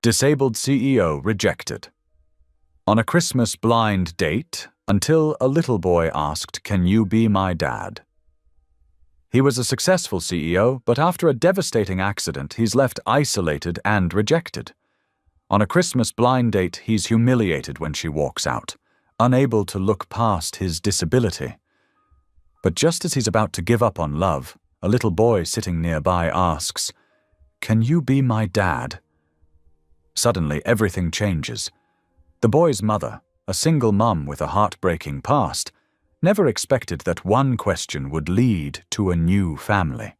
Disabled CEO rejected. On a Christmas blind date, until a little boy asked, "Can you be my dad?" He was a successful CEO, but after a devastating accident, he's left isolated and rejected. On a Christmas blind date, he's humiliated when she walks out, unable to look past his disability. But just as he's about to give up on love, a little boy sitting nearby asks, "Can you be my dad?" Suddenly, everything changes. The boy's mother, a single mum with a heartbreaking past, never expected that one question would lead to a new family.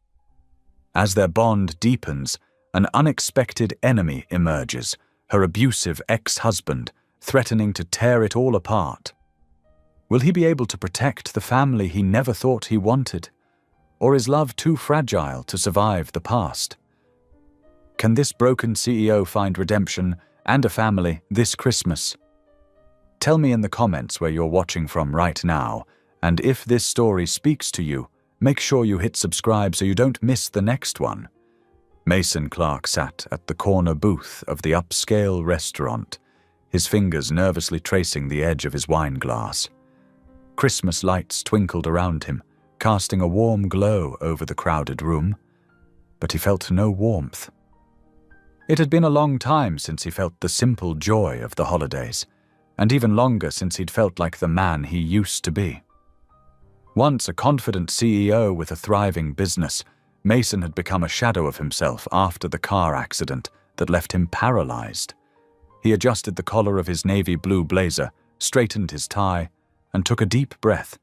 As their bond deepens, an unexpected enemy emerges, her abusive ex-husband, threatening to tear it all apart. Will he be able to protect the family he never thought he wanted? Or is love too fragile to survive the past? Can this broken CEO find redemption and a family this Christmas? Tell me in the comments where you're watching from right now, and if this story speaks to you, make sure you hit subscribe so you don't miss the next one. Mason Clark sat at the corner booth of the upscale restaurant, his fingers nervously tracing the edge of his wine glass. Christmas lights twinkled around him, casting a warm glow over the crowded room, but he felt no warmth. It had been a long time since he felt the simple joy of the holidays, and even longer since he'd felt like the man he used to be. Once a confident CEO with a thriving business, Mason had become a shadow of himself after the car accident that left him paralyzed. He adjusted the collar of his navy blue blazer, straightened his tie, and took a deep breath.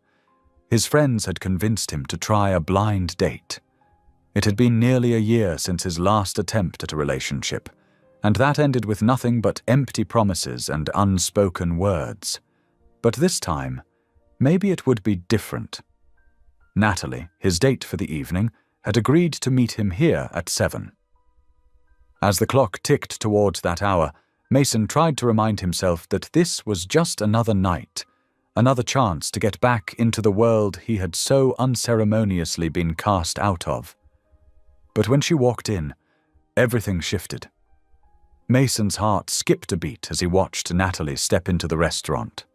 His friends had convinced him to try a blind date. It had been nearly a year since his last attempt at a relationship, and that ended with nothing but empty promises and unspoken words. But this time, maybe it would be different. Natalie, his date for the evening, had agreed to meet him here at 7. As the clock ticked towards that hour, Mason tried to remind himself that this was just another night, another chance to get back into the world he had so unceremoniously been cast out of. But when she walked in, everything shifted. Mason's heart skipped a beat as he watched Natalie step into the restaurant.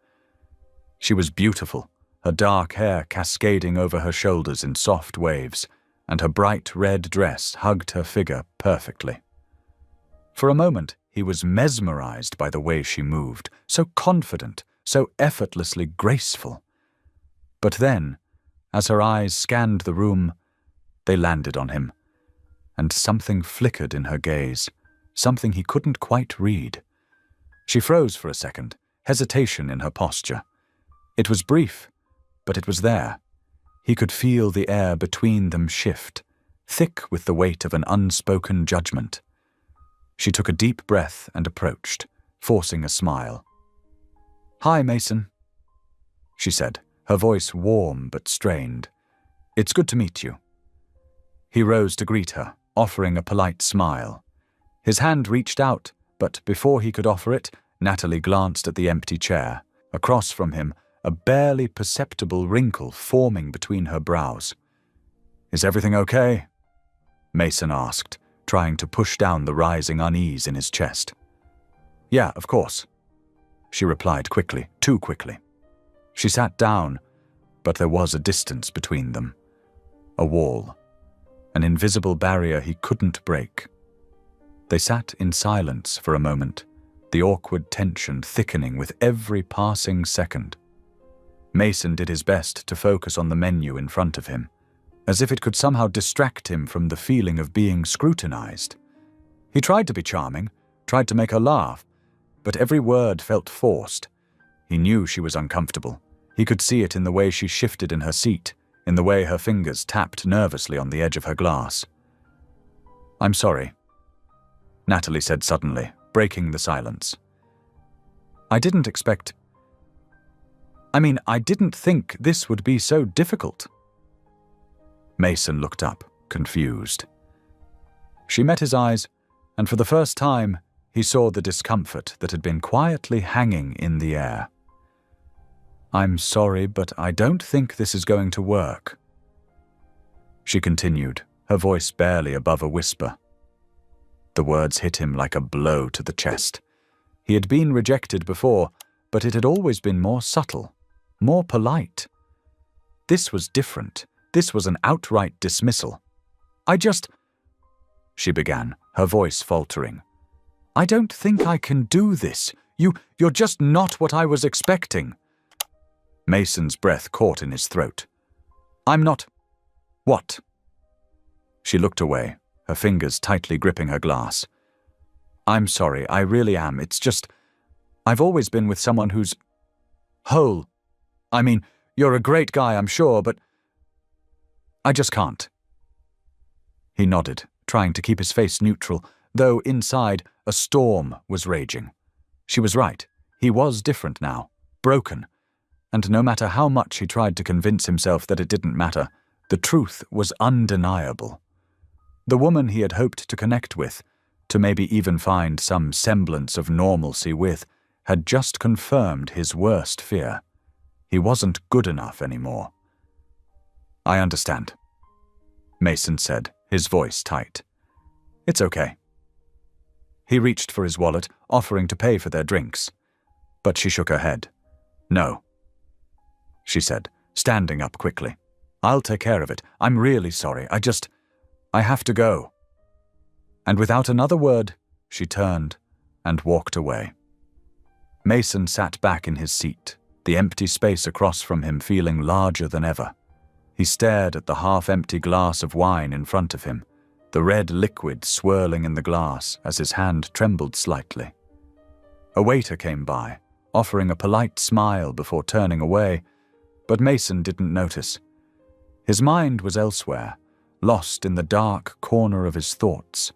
She was beautiful, her dark hair cascading over her shoulders in soft waves, and her bright red dress hugged her figure perfectly. For a moment, he was mesmerized by the way she moved, so confident, so effortlessly graceful. But then, as her eyes scanned the room, they landed on him, and something flickered in her gaze, something he couldn't quite read. She froze for a second, hesitation in her posture. It was brief, but it was there. He could feel the air between them shift, thick with the weight of an unspoken judgment. She took a deep breath and approached, forcing a smile. "Hi, Mason," she said, her voice warm but strained. "It's good to meet you." He rose to greet her, offering a polite smile. His hand reached out, but before he could offer it, Natalie glanced at the empty chair. Across from him, a barely perceptible wrinkle forming between her brows. "Is everything okay?" Mason asked, trying to push down the rising unease in his chest. "Yeah, of course," she replied quickly, too quickly. She sat down, but there was a distance between them. A wall. An invisible barrier he couldn't break. They sat in silence for a moment, the awkward tension thickening with every passing second. Mason did his best to focus on the menu in front of him, as if it could somehow distract him from the feeling of being scrutinized. He tried to be charming, tried to make her laugh, but every word felt forced. He knew she was uncomfortable. He could see it in the way she shifted in her seat, in the way her fingers tapped nervously on the edge of her glass. "I'm sorry," Natalie said suddenly, breaking the silence. I didn't think this would be so difficult." Mason looked up, confused. She met his eyes, and for the first time, he saw the discomfort that had been quietly hanging in the air. "I'm sorry, but I don't think this is going to work," she continued, her voice barely above a whisper. The words hit him like a blow to the chest. He had been rejected before, but it had always been more subtle, more polite. This was different. This was an outright dismissal. She began, her voice faltering. I don't think I can do this. You're just not what I was expecting. Mason's breath caught in his throat. I'm not. What? She looked away, her fingers tightly gripping her glass. I'm sorry, I really am. It's just, I've always been with someone who's whole. I mean, you're a great guy, I'm sure, but I just can't. He nodded, trying to keep his face neutral, though inside a storm was raging. She was right. He was different now, broken. And no matter how much he tried to convince himself that it didn't matter, the truth was undeniable. The woman he had hoped to connect with, to maybe even find some semblance of normalcy with, had just confirmed his worst fear. He wasn't good enough anymore. I understand, Mason said, his voice tight. It's okay. He reached for his wallet, offering to pay for their drinks. But she shook her head. No, she said, standing up quickly. I'll take care of it. I'm really sorry. I have to go. And without another word, she turned and walked away. Mason sat back in his seat, the empty space across from him feeling larger than ever. He stared at the half-empty glass of wine in front of him, the red liquid swirling in the glass as his hand trembled slightly. A waiter came by, offering a polite smile before turning away, but Mason didn't notice. His mind was elsewhere, lost in the dark corner of his thoughts,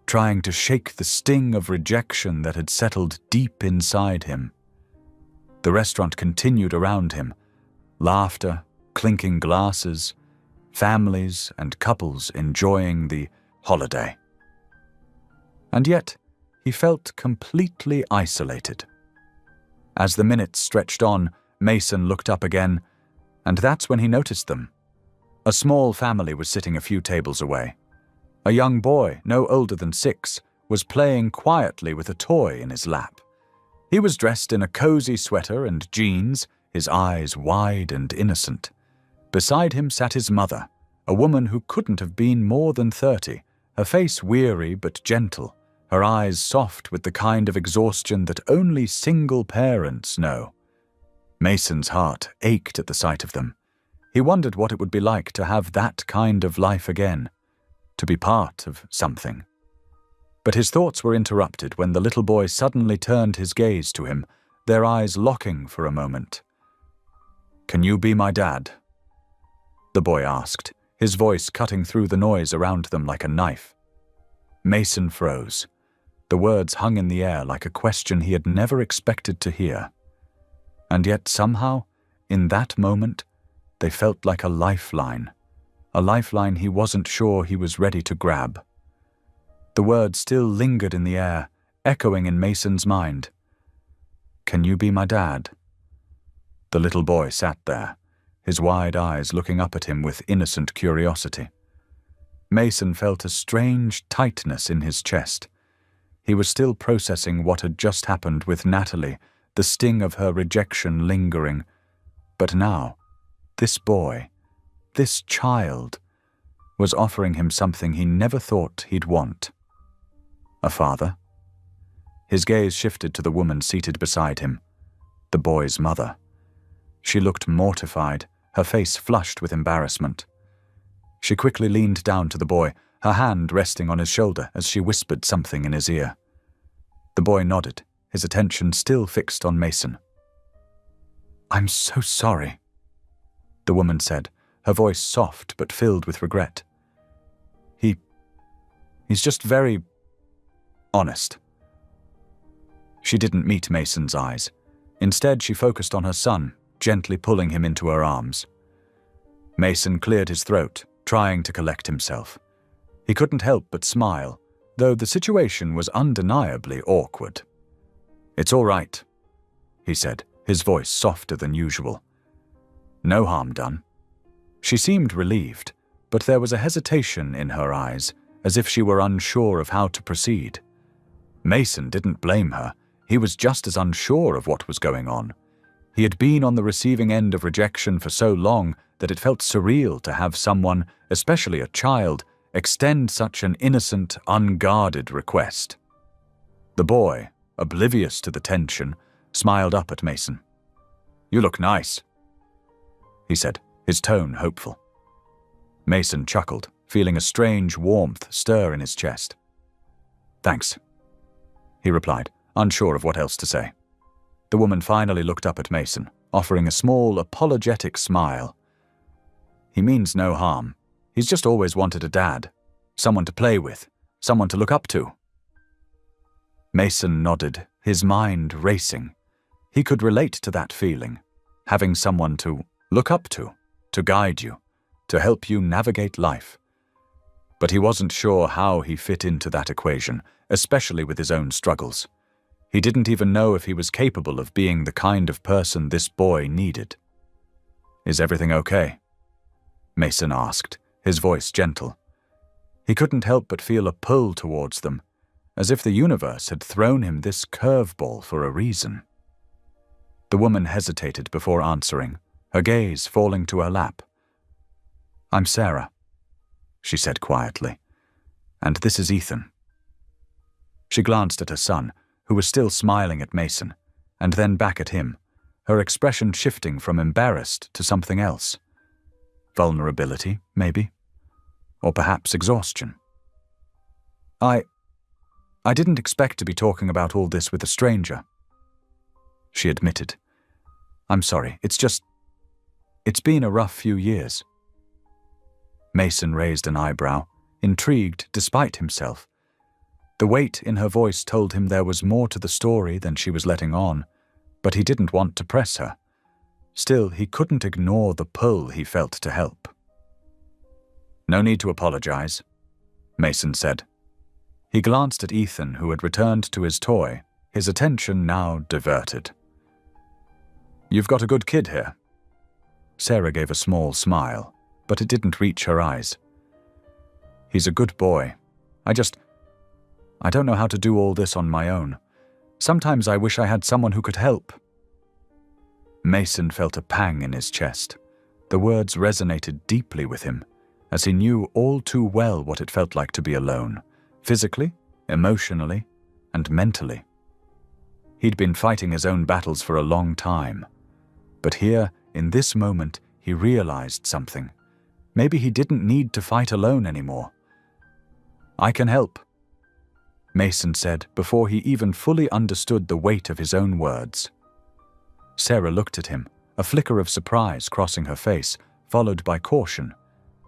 trying to shake the sting of rejection that had settled deep inside him. The restaurant continued around him, laughter, clinking glasses, families and couples enjoying the holiday. And yet, he felt completely isolated. As the minutes stretched on, Mason looked up again, and that's when he noticed them. A small family was sitting a few tables away. A young boy, no older than 6, was playing quietly with a toy in his lap. He was dressed in a cozy sweater and jeans, his eyes wide and innocent. Beside him sat his mother, a woman who couldn't have been more than 30, her face weary but gentle, her eyes soft with the kind of exhaustion that only single parents know. Mason's heart ached at the sight of them. He wondered what it would be like to have that kind of life again, to be part of something. But his thoughts were interrupted when the little boy suddenly turned his gaze to him, their eyes locking for a moment. "Can you be my dad?" the boy asked, his voice cutting through the noise around them like a knife. Mason froze. The words hung in the air like a question he had never expected to hear. And yet somehow, in that moment, they felt like a lifeline he wasn't sure he was ready to grab. The words still lingered in the air, echoing in Mason's mind. "Can you be my dad?" The little boy sat there, his wide eyes looking up at him with innocent curiosity. Mason felt a strange tightness in his chest. He was still processing what had just happened with Natalie, the sting of her rejection lingering. But now, this boy, this child, was offering him something he never thought he'd want. A father? His gaze shifted to the woman seated beside him, the boy's mother. She looked mortified, her face flushed with embarrassment. She quickly leaned down to the boy, her hand resting on his shoulder as she whispered something in his ear. The boy nodded, his attention still fixed on Mason. "I'm so sorry," the woman said, her voice soft but filled with regret. He's just very honest." She didn't meet Mason's eyes. Instead, she focused on her son, gently pulling him into her arms. Mason cleared his throat, trying to collect himself. He couldn't help but smile, though the situation was undeniably awkward. "It's all right," he said, his voice softer than usual. "No harm done." She seemed relieved, but there was a hesitation in her eyes, as if she were unsure of how to proceed. Mason didn't blame her. He was just as unsure of what was going on. He had been on the receiving end of rejection for so long that it felt surreal to have someone, especially a child, extend such an innocent, unguarded request. The boy, oblivious to the tension, smiled up at Mason. "You look nice," he said, his tone hopeful. Mason chuckled, feeling a strange warmth stir in his chest. "Thanks," he replied, unsure of what else to say. The woman finally looked up at Mason, offering a small, apologetic smile. "He means no harm. He's just always wanted a dad, someone to play with, someone to look up to." Mason nodded, his mind racing. He could relate to that feeling, having someone to look up to guide you, to help you navigate life. But he wasn't sure how he fit into that equation, especially with his own struggles. He didn't even know if he was capable of being the kind of person this boy needed. "Is everything okay?" Mason asked, his voice gentle. He couldn't help but feel a pull towards them, as if the universe had thrown him this curveball for a reason. The woman hesitated before answering, her gaze falling to her lap. "I'm Sarah," she said quietly, "and this is Ethan." She glanced at her son, who was still smiling at Mason, and then back at him, her expression shifting from embarrassed to something else. Vulnerability, maybe? Or perhaps exhaustion. I didn't expect to be talking about all this with a stranger," she admitted. "I'm sorry, it's been a rough few years." Mason raised an eyebrow, intrigued despite himself. The weight in her voice told him there was more to the story than she was letting on, but he didn't want to press her. Still, he couldn't ignore the pull he felt to help. "No need to apologize," Mason said. He glanced at Ethan, who had returned to his toy, his attention now diverted. "You've got a good kid here." Sarah gave a small smile, but it didn't reach her eyes. "He's a good boy. I don't know how to do all this on my own. Sometimes I wish I had someone who could help." Mason felt a pang in his chest. The words resonated deeply with him, as he knew all too well what it felt like to be alone, physically, emotionally, and mentally. He'd been fighting his own battles for a long time. But here, in this moment, he realized something. Maybe he didn't need to fight alone anymore. "I can help," Mason said before he even fully understood the weight of his own words. Sarah looked at him, a flicker of surprise crossing her face, followed by caution.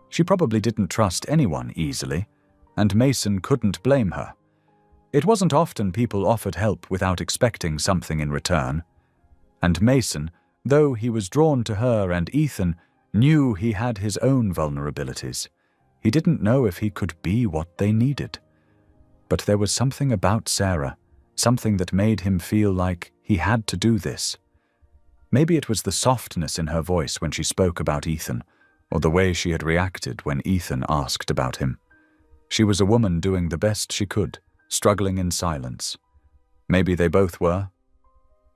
She probably didn't trust anyone easily, and Mason couldn't blame her. It wasn't often people offered help without expecting something in return. And Mason, though he was drawn to her and Ethan, knew he had his own vulnerabilities. He didn't know if he could be what they needed. But there was something about Sarah, something that made him feel like he had to do this. Maybe it was the softness in her voice when she spoke about Ethan, or the way she had reacted when Ethan asked about him. She was a woman doing the best she could, struggling in silence. Maybe they both were.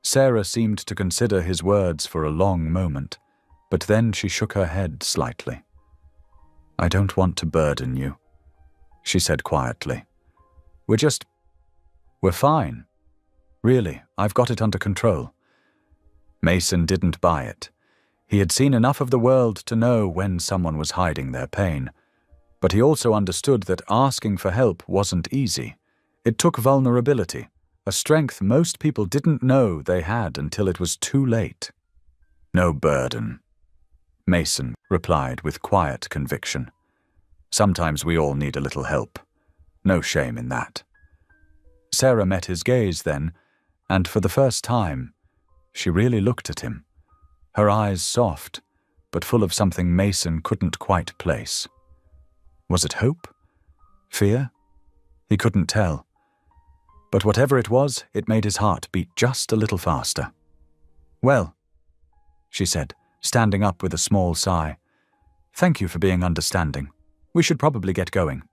Sarah seemed to consider his words for a long moment, but then she shook her head slightly. "I don't want to burden you," she said quietly. We're fine. Really, I've got it under control." Mason didn't buy it. He had seen enough of the world to know when someone was hiding their pain. But he also understood that asking for help wasn't easy. It took vulnerability, a strength most people didn't know they had until it was too late. "No burden," Mason replied with quiet conviction. "Sometimes we all need a little help. No shame in that." Sarah met his gaze then, and for the first time, she really looked at him, her eyes soft, but full of something Mason couldn't quite place. Was it hope? Fear? He couldn't tell. But whatever it was, it made his heart beat just a little faster. "Well," she said, standing up with a small sigh, "thank you for being understanding. We should probably get going."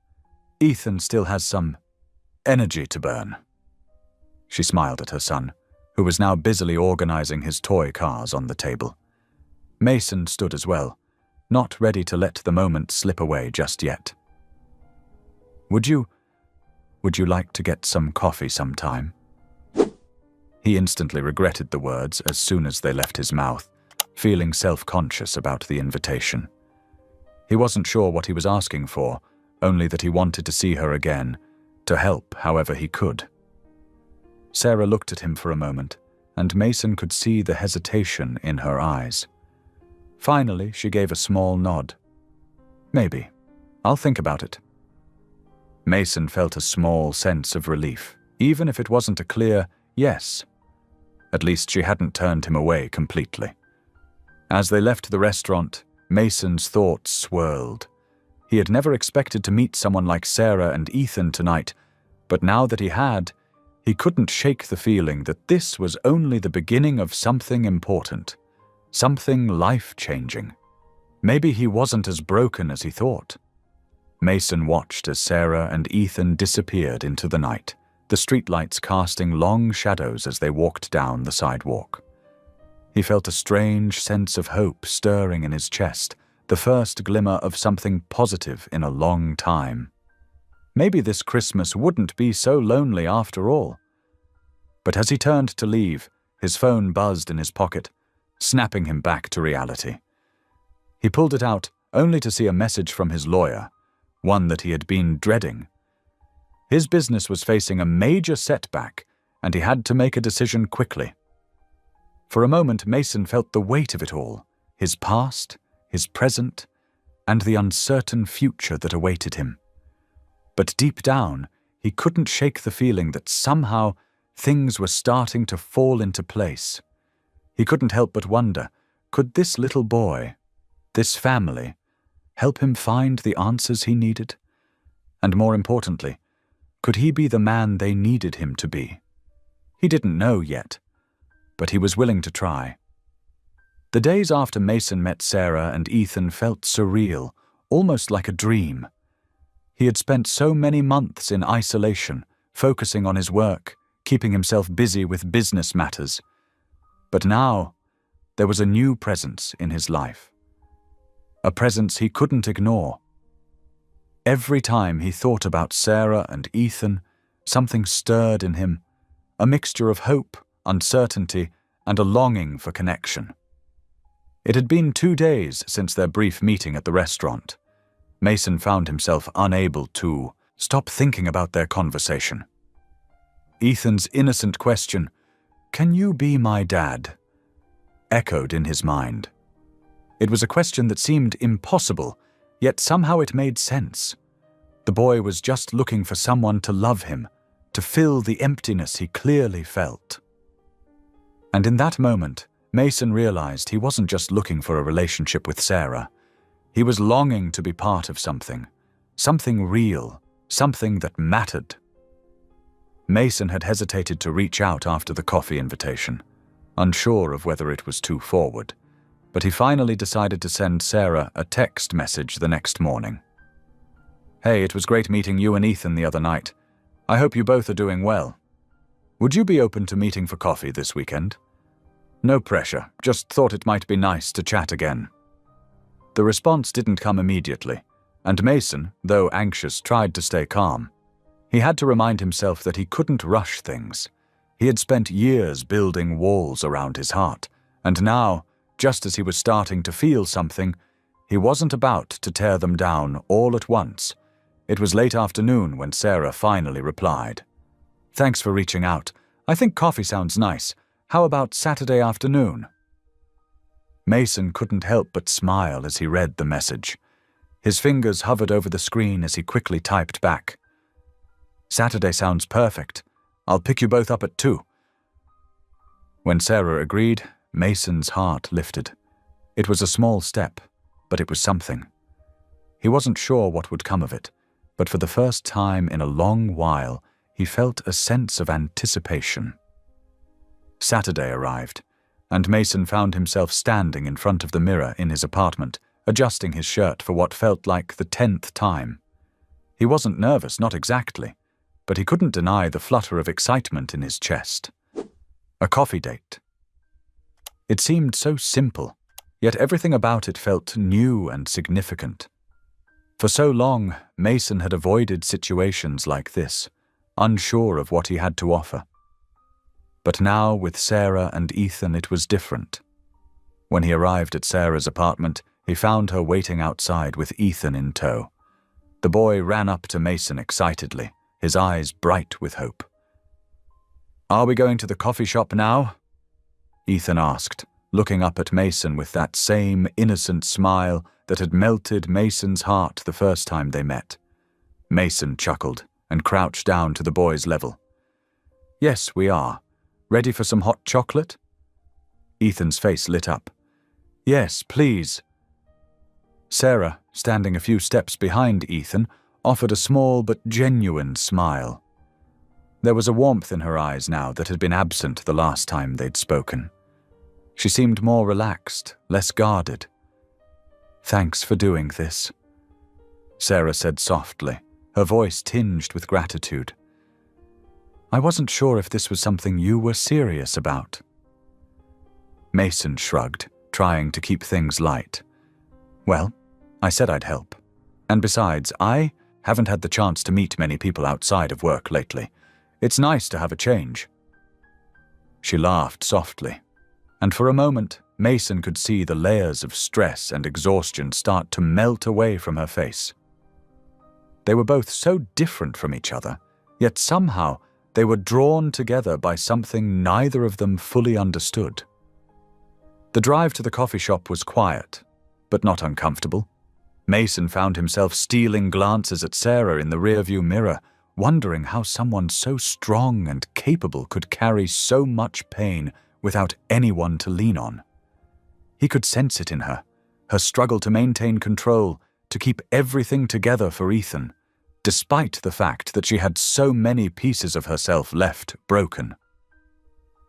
Ethan still has some energy to burn. She smiled at her son, who was now busily organizing his toy cars on the table. Mason stood as well, not ready to let the moment slip away just yet. Would you like to get some coffee sometime? He instantly regretted the words as soon as they left his mouth, feeling self-conscious about the invitation. He wasn't sure what he was asking for, only that he wanted to see her again, to help however he could. Sarah looked at him for a moment, and Mason could see the hesitation in her eyes. Finally, she gave a small nod. Maybe. I'll think about it. Mason felt a small sense of relief, even if it wasn't a clear yes. At least she hadn't turned him away completely. As they left the restaurant, Mason's thoughts swirled. He had never expected to meet someone like Sarah and Ethan tonight, but now that he had, he couldn't shake the feeling that this was only the beginning of something important, something life-changing. Maybe he wasn't as broken as he thought. Mason watched as Sarah and Ethan disappeared into the night, the streetlights casting long shadows as they walked down the sidewalk. He felt a strange sense of hope stirring in his chest, the first glimmer of something positive in a long time. Maybe this Christmas wouldn't be so lonely after all. But as he turned to leave, his phone buzzed in his pocket, snapping him back to reality. He pulled it out only to see a message from his lawyer, one that he had been dreading. His business was facing a major setback, and he had to make a decision quickly. For a moment, Mason felt the weight of it all, his past, his present, and the uncertain future that awaited him. But deep down, he couldn't shake the feeling that somehow things were starting to fall into place. He couldn't help but wonder, could this little boy, this family, help him find the answers he needed? And more importantly, could he be the man they needed him to be? He didn't know yet, but he was willing to try. The days after Mason met Sarah and Ethan felt surreal, almost like a dream. He had spent so many months in isolation, focusing on his work, keeping himself busy with business matters. But now, there was a new presence in his life. A presence he couldn't ignore. Every time he thought about Sarah and Ethan, something stirred in him, a mixture of hope, uncertainty, and a longing for connection. It had been 2 days since their brief meeting at the restaurant. Mason found himself unable to stop thinking about their conversation. Ethan's innocent question, "Can you be my dad?" echoed in his mind. It was a question that seemed impossible, yet somehow it made sense. The boy was just looking for someone to love him, to fill the emptiness he clearly felt. And in that moment, Mason realized he wasn't just looking for a relationship with Sarah. He was longing to be part of something real, something that mattered. Mason had hesitated to reach out after the coffee invitation, unsure of whether it was too forward, but he finally decided to send Sarah a text message the next morning. "Hey, it was great meeting you and Ethan the other night. I hope you both are doing well. Would you be open to meeting for coffee this weekend? No pressure, just thought it might be nice to chat again." The response didn't come immediately, and Mason, though anxious, tried to stay calm. He had to remind himself that he couldn't rush things. He had spent years building walls around his heart, and now, just as he was starting to feel something, he wasn't about to tear them down all at once. It was late afternoon when Sarah finally replied. "Thanks for reaching out. I think coffee sounds nice. How about Saturday afternoon?" Mason couldn't help but smile as he read the message. His fingers hovered over the screen as he quickly typed back. "Saturday sounds perfect. I'll pick you both up at 2. When Sarah agreed, Mason's heart lifted. It was a small step, but it was something. He wasn't sure what would come of it, but for the first time in a long while, he felt a sense of anticipation. Saturday arrived, and Mason found himself standing in front of the mirror in his apartment, adjusting his shirt for what felt like the 10th time. He wasn't nervous, not exactly, but he couldn't deny the flutter of excitement in his chest. A coffee date. It seemed so simple, yet everything about it felt new and significant. For so long, Mason had avoided situations like this, unsure of what he had to offer. But now, with Sarah and Ethan, it was different. When he arrived at Sarah's apartment, he found her waiting outside with Ethan in tow. The boy ran up to Mason excitedly, his eyes bright with hope. "Are we going to the coffee shop now?" Ethan asked, looking up at Mason with that same innocent smile that had melted Mason's heart the first time they met. Mason chuckled and crouched down to the boy's level. "Yes, we are. Ready for some hot chocolate?" Ethan's face lit up. "Yes, please." Sarah, standing a few steps behind Ethan, offered a small but genuine smile. There was a warmth in her eyes now that had been absent the last time they'd spoken. She seemed more relaxed, less guarded. "Thanks for doing this," Sarah said softly, her voice tinged with gratitude. "I wasn't sure if this was something you were serious about." Mason shrugged, trying to keep things light. "Well, I said I'd help. And besides, I haven't had the chance to meet many people outside of work lately. It's nice to have a change." She laughed softly, and for a moment, Mason could see the layers of stress and exhaustion start to melt away from her face. They were both so different from each other, yet somehow they were drawn together by something neither of them fully understood. The drive to the coffee shop was quiet, but not uncomfortable. Mason found himself stealing glances at Sarah in the rearview mirror, wondering how someone so strong and capable could carry so much pain without anyone to lean on. He could sense it in her, her struggle to maintain control, to keep everything together for Ethan, despite the fact that she had so many pieces of herself left broken.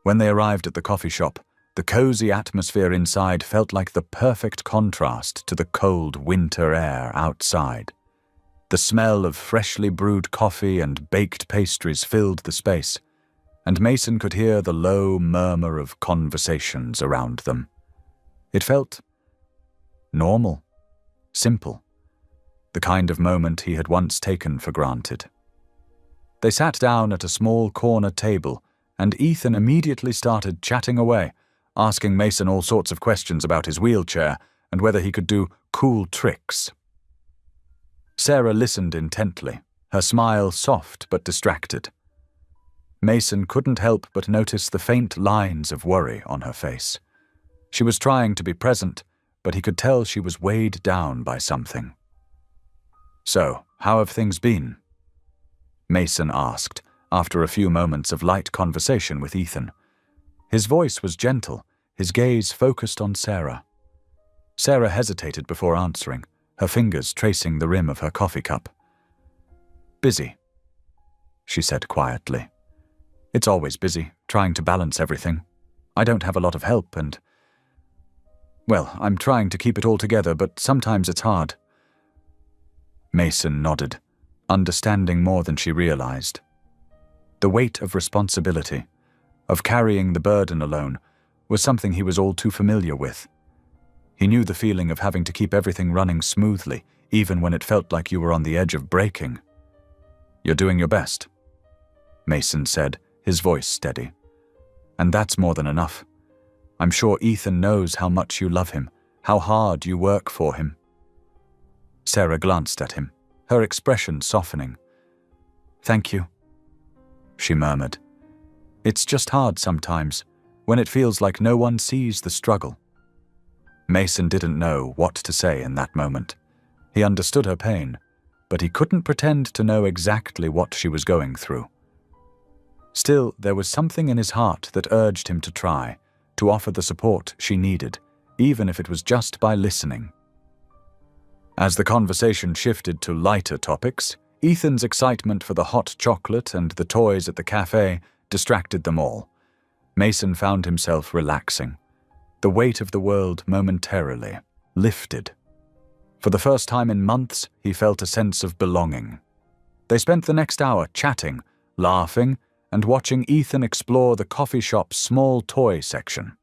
When they arrived at the coffee shop, the cozy atmosphere inside felt like the perfect contrast to the cold winter air outside. The smell of freshly brewed coffee and baked pastries filled the space, and Mason could hear the low murmur of conversations around them. It felt normal, simple, the kind of moment he had once taken for granted. They sat down at a small corner table, and Ethan immediately started chatting away, asking Mason all sorts of questions about his wheelchair and whether he could do cool tricks. Sarah listened intently, her smile soft but distracted. Mason couldn't help but notice the faint lines of worry on her face. She was trying to be present, but he could tell she was weighed down by something. "So, how have things been?" Mason asked, after a few moments of light conversation with Ethan. His voice was gentle, his gaze focused on Sarah. Sarah hesitated before answering, her fingers tracing the rim of her coffee cup. "Busy," she said quietly. "It's always busy, trying to balance everything. I don't have a lot of help and... well, I'm trying to keep it all together, but sometimes it's hard." Mason nodded, understanding more than she realized. The weight of responsibility, of carrying the burden alone, was something he was all too familiar with. He knew the feeling of having to keep everything running smoothly, even when it felt like you were on the edge of breaking. "You're doing your best," Mason said, his voice steady. "And that's more than enough. I'm sure Ethan knows how much you love him, how hard you work for him." Sarah glanced at him, her expression softening. "Thank you," she murmured. "It's just hard sometimes, when it feels like no one sees the struggle." Mason didn't know what to say in that moment. He understood her pain, but he couldn't pretend to know exactly what she was going through. Still, there was something in his heart that urged him to try, to offer the support she needed, even if it was just by listening. As the conversation shifted to lighter topics, Ethan's excitement for the hot chocolate and the toys at the cafe distracted them all. Mason found himself relaxing. The weight of the world momentarily lifted. For the first time in months, he felt a sense of belonging, They spent the next hour chatting, laughing, and watching Ethan explore the coffee shop's small toy section.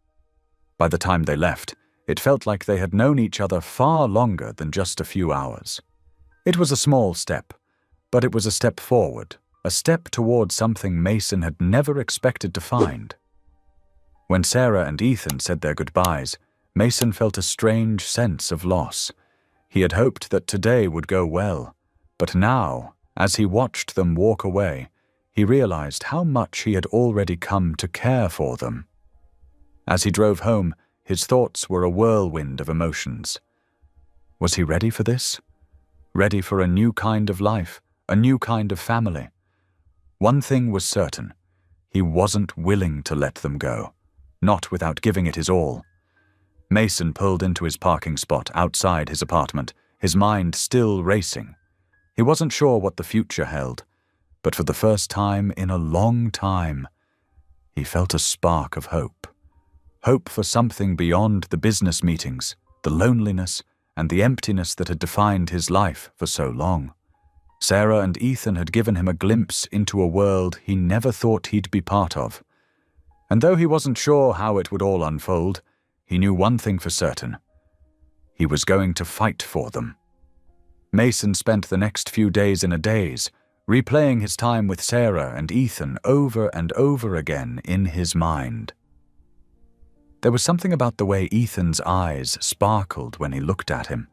By the time they left, it felt like they had known each other far longer than just a few hours. It was a small step, but it was a step forward, a step toward something Mason had never expected to find. When Sarah and Ethan said their goodbyes, Mason felt a strange sense of loss. He had hoped that today would go well, but now, as he watched them walk away, he realized how much he had already come to care for them. As he drove home, his thoughts were a whirlwind of emotions. Was he ready for this? Ready for a new kind of life, a new kind of family? One thing was certain: he wasn't willing to let them go, not without giving it his all. Mason pulled into his parking spot outside his apartment, his mind still racing. He wasn't sure what the future held, but for the first time in a long time, he felt a spark of hope. Hope for something beyond the business meetings, the loneliness, and the emptiness that had defined his life for so long. Sarah and Ethan had given him a glimpse into a world he never thought he'd be part of. And though he wasn't sure how it would all unfold, he knew one thing for certain: he was going to fight for them. Mason spent the next few days in a daze, replaying his time with Sarah and Ethan over and over again in his mind. There was something about the way Ethan's eyes sparkled when he looked at him,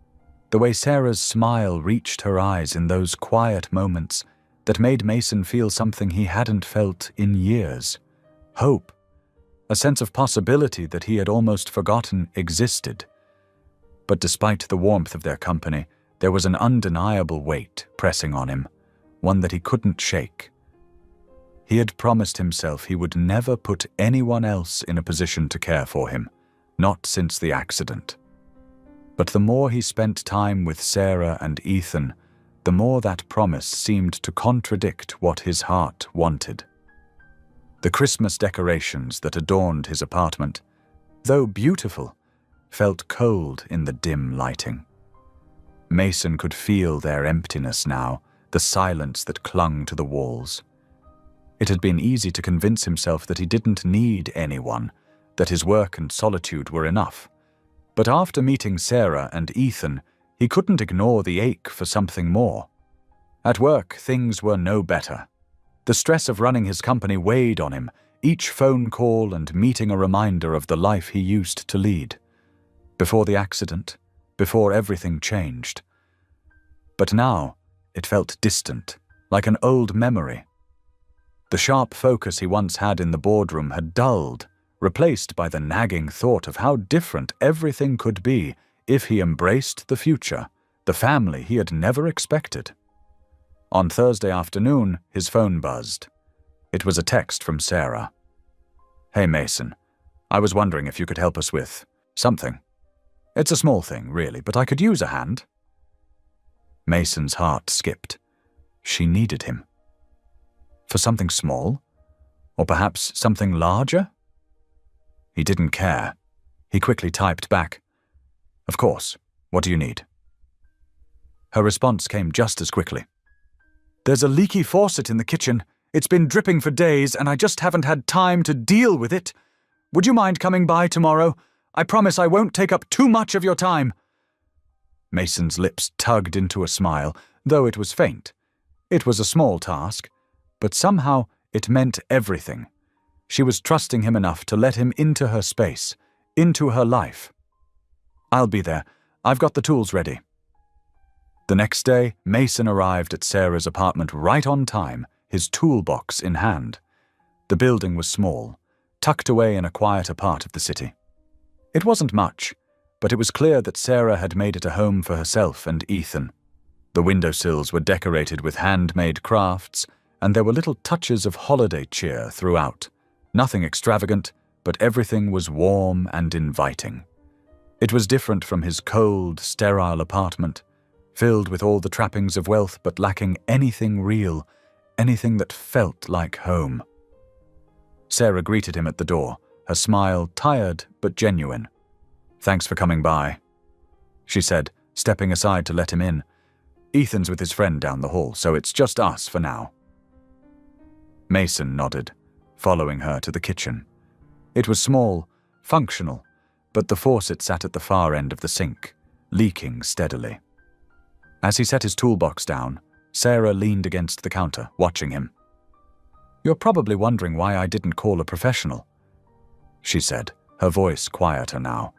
the way Sarah's smile reached her eyes in those quiet moments, that made Mason feel something he hadn't felt in years: hope, a sense of possibility that he had almost forgotten existed. But despite the warmth of their company, there was an undeniable weight pressing on him, one that he couldn't shake. He had promised himself he would never put anyone else in a position to care for him, not since the accident. But the more he spent time with Sarah and Ethan, the more that promise seemed to contradict what his heart wanted. The Christmas decorations that adorned his apartment, though beautiful, felt cold in the dim lighting. Mason could feel their emptiness now, the silence that clung to the walls. It had been easy to convince himself that he didn't need anyone, that his work and solitude were enough. But after meeting Sarah and Ethan, he couldn't ignore the ache for something more. At work, things were no better. The stress of running his company weighed on him, each phone call and meeting a reminder of the life he used to lead. Before the accident, before everything changed. But now, it felt distant, like an old memory. The sharp focus he once had in the boardroom had dulled, replaced by the nagging thought of how different everything could be if he embraced the future, the family he had never expected. On Thursday afternoon, his phone buzzed. It was a text from Sarah. "Hey Mason, I was wondering if you could help us with something. It's a small thing, really, but I could use a hand." Mason's heart skipped. She needed him. For something small? Or perhaps something larger? He didn't care. He quickly typed back, "Of course. What do you need?" Her response came just as quickly. "There's a leaky faucet in the kitchen. It's been dripping for days, and I just haven't had time to deal with it. Would you mind coming by tomorrow? I promise I won't take up too much of your time." Mason's lips tugged into a smile, though it was faint. It was a small task, but somehow it meant everything. She was trusting him enough to let him into her space, into her life. "I'll be there. I've got the tools ready." The next day, Mason arrived at Sarah's apartment right on time, his toolbox in hand. The building was small, tucked away in a quieter part of the city. It wasn't much, but it was clear that Sarah had made it a home for herself and Ethan. The windowsills were decorated with handmade crafts, and there were little touches of holiday cheer throughout. Nothing extravagant, but everything was warm and inviting. It was different from his cold, sterile apartment, filled with all the trappings of wealth but lacking anything real, anything that felt like home. Sarah greeted him at the door, her smile tired but genuine. "Thanks for coming by," she said, stepping aside to let him in. Ethan's with his friend down the hall, so it's just us for now." Mason nodded, following her to the kitchen. It was small, functional, but the faucet sat at the far end of the sink, leaking steadily. As he set his toolbox down, Sarah leaned against the counter, watching him. "You're probably wondering why I didn't call a professional," she said, her voice quieter now.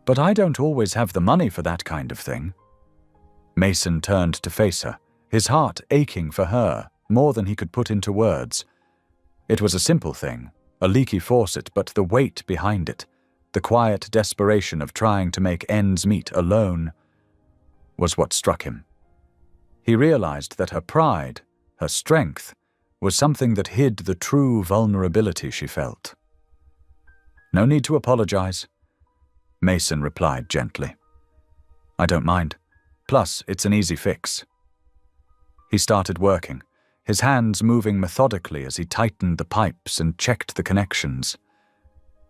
"But I don't always have the money for that kind of thing." Mason turned to face her, his heart aching for her more than he could put into words. It was a simple thing, a leaky faucet, but the weight behind it, the quiet desperation of trying to make ends meet alone, was what struck him. He realized that her pride, her strength, was something that hid the true vulnerability she felt. "No need to apologize," Mason replied gently. "I don't mind. Plus, it's an easy fix." He started working, his hands moving methodically as he tightened the pipes and checked the connections.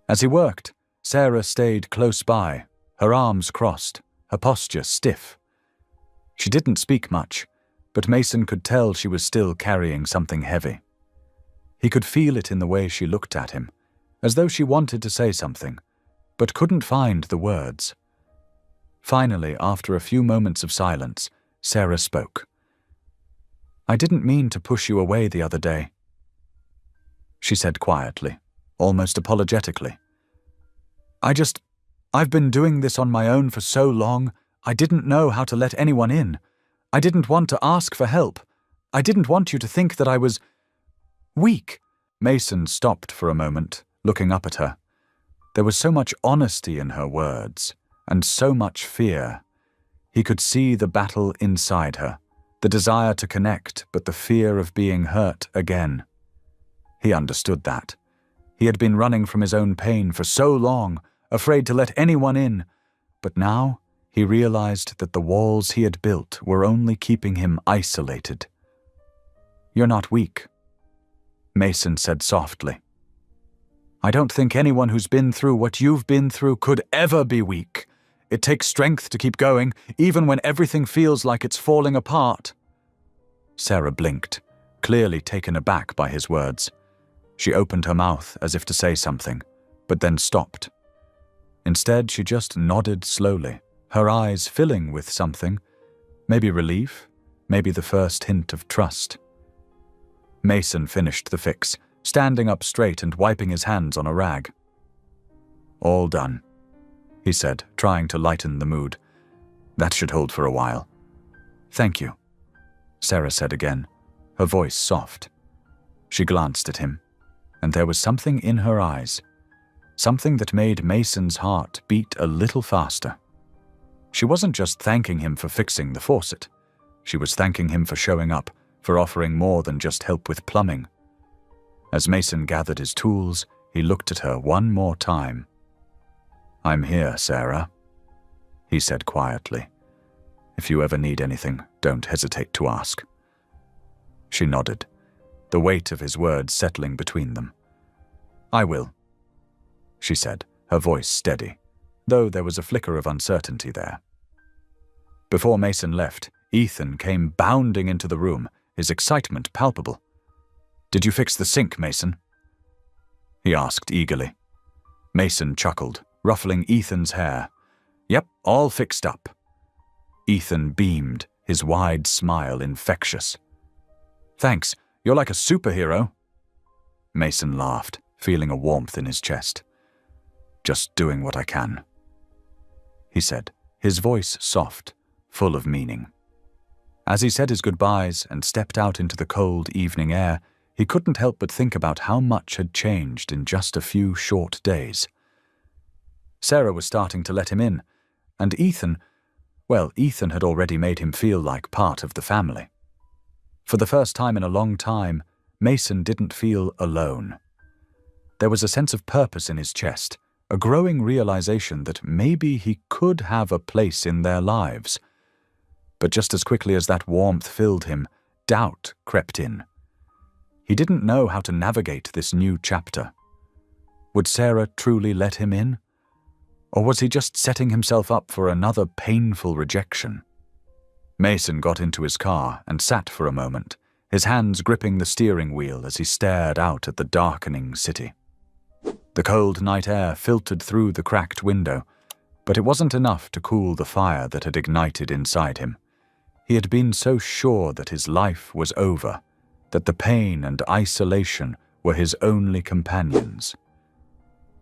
As he worked, Sarah stayed close by, her arms crossed, her posture stiff. She didn't speak much, but Mason could tell she was still carrying something heavy. He could feel it in the way she looked at him, as though she wanted to say something, but couldn't find the words. Finally, after a few moments of silence, Sarah spoke. "I didn't mean to push you away the other day," she said quietly, almost apologetically. I've been doing this on my own for so long, I didn't know how to let anyone in. I didn't want to ask for help. I didn't want you to think that I was weak." Mason stopped for a moment, looking up at her. There was so much honesty in her words, and so much fear. He could see the battle inside her, the desire to connect, but the fear of being hurt again. He understood that. He had been running from his own pain for so long, afraid to let anyone in, but now he realized that the walls he had built were only keeping him isolated. "You're not weak," Mason said softly. "I don't think anyone who's been through what you've been through could ever be weak. It takes strength to keep going, even when everything feels like it's falling apart." Sarah blinked, clearly taken aback by his words. She opened her mouth as if to say something, but then stopped. Instead, she just nodded slowly, her eyes filling with something, maybe relief, maybe the first hint of trust. Mason finished the fix, standing up straight and wiping his hands on a rag. "All done," he said, trying to lighten the mood. "That should hold for a while." "Thank you," Sarah said again, her voice soft. She glanced at him, and there was something in her eyes, something that made Mason's heart beat a little faster. She wasn't just thanking him for fixing the faucet. She was thanking him for showing up, for offering more than just help with plumbing. As Mason gathered his tools, he looked at her one more time. "I'm here, Sarah," he said quietly. "If you ever need anything, don't hesitate to ask." She nodded, the weight of his words settling between them. "I will," she said, her voice steady, though there was a flicker of uncertainty there. Before Mason left, Ethan came bounding into the room, his excitement palpable. "Did you fix the sink, Mason?" he asked eagerly. Mason chuckled, ruffling Ethan's hair. "Yep, all fixed up." Ethan beamed, his wide smile infectious. "Thanks, you're like a superhero." Mason laughed, feeling a warmth in his chest. "Just doing what I can," he said, his voice soft, full of meaning. As he said his goodbyes and stepped out into the cold evening air, he couldn't help but think about how much had changed in just a few short days. Sarah was starting to let him in, and Ethan had already made him feel like part of the family. For the first time in a long time, Mason didn't feel alone. There was a sense of purpose in his chest, a growing realization that maybe he could have a place in their lives. But just as quickly as that warmth filled him, doubt crept in. He didn't know how to navigate this new chapter. Would Sarah truly let him in? Or was he just setting himself up for another painful rejection? Mason got into his car and sat for a moment, his hands gripping the steering wheel as he stared out at the darkening city. The cold night air filtered through the cracked window, but it wasn't enough to cool the fire that had ignited inside him. He had been so sure that his life was over, that the pain and isolation were his only companions.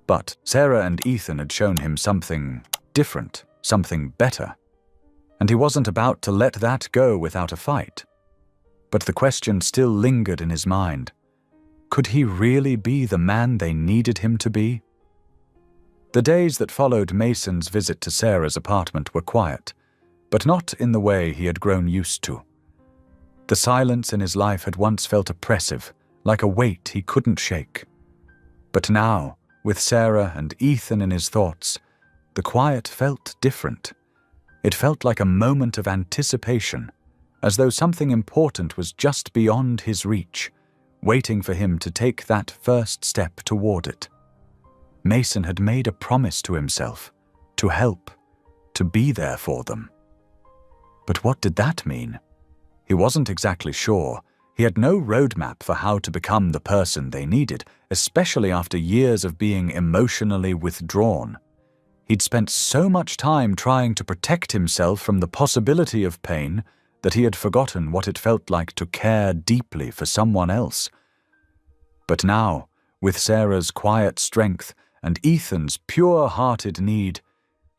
But Sarah and Ethan had shown him something different, something better, and he wasn't about to let that go without a fight. But the question still lingered in his mind. Could he really be the man they needed him to be? The days that followed Mason's visit to Sarah's apartment were quiet, but not in the way he had grown used to. The silence in his life had once felt oppressive, like a weight he couldn't shake. But now, with Sarah and Ethan in his thoughts, the quiet felt different. It felt like a moment of anticipation, as though something important was just beyond his reach, waiting for him to take that first step toward it. Mason had made a promise to himself, to help, to be there for them. But what did that mean? He wasn't exactly sure. He had no roadmap for how to become the person they needed, especially after years of being emotionally withdrawn. He'd spent so much time trying to protect himself from the possibility of pain that he had forgotten what it felt like to care deeply for someone else. But now, with Sarah's quiet strength and Ethan's pure-hearted need,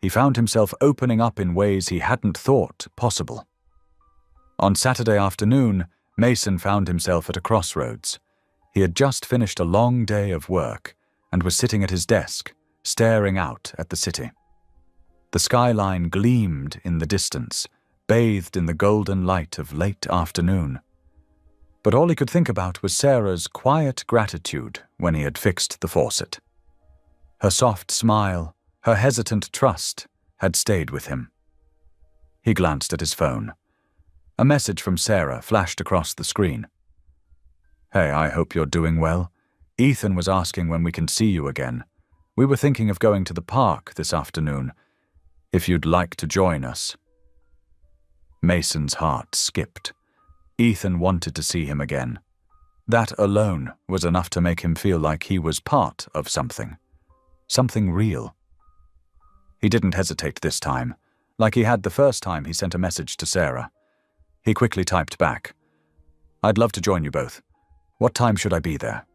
he found himself opening up in ways he hadn't thought possible. On Saturday afternoon, Mason found himself at a crossroads. He had just finished a long day of work and was sitting at his desk, staring out at the city. The skyline gleamed in the distance, bathed in the golden light of late afternoon. But all he could think about was Sarah's quiet gratitude when he had fixed the faucet. Her soft smile, her hesitant trust, had stayed with him. He glanced at his phone. A message from Sarah flashed across the screen. "Hey, I hope you're doing well. Ethan was asking when we can see you again. We were thinking of going to the park this afternoon, if you'd like to join us." Mason's heart skipped. Ethan wanted to see him again. That alone was enough to make him feel like he was part of something. Something real. He didn't hesitate this time, like he had the first time he sent a message to Sarah. He quickly typed back, "I'd love to join you both. What time should I be there?"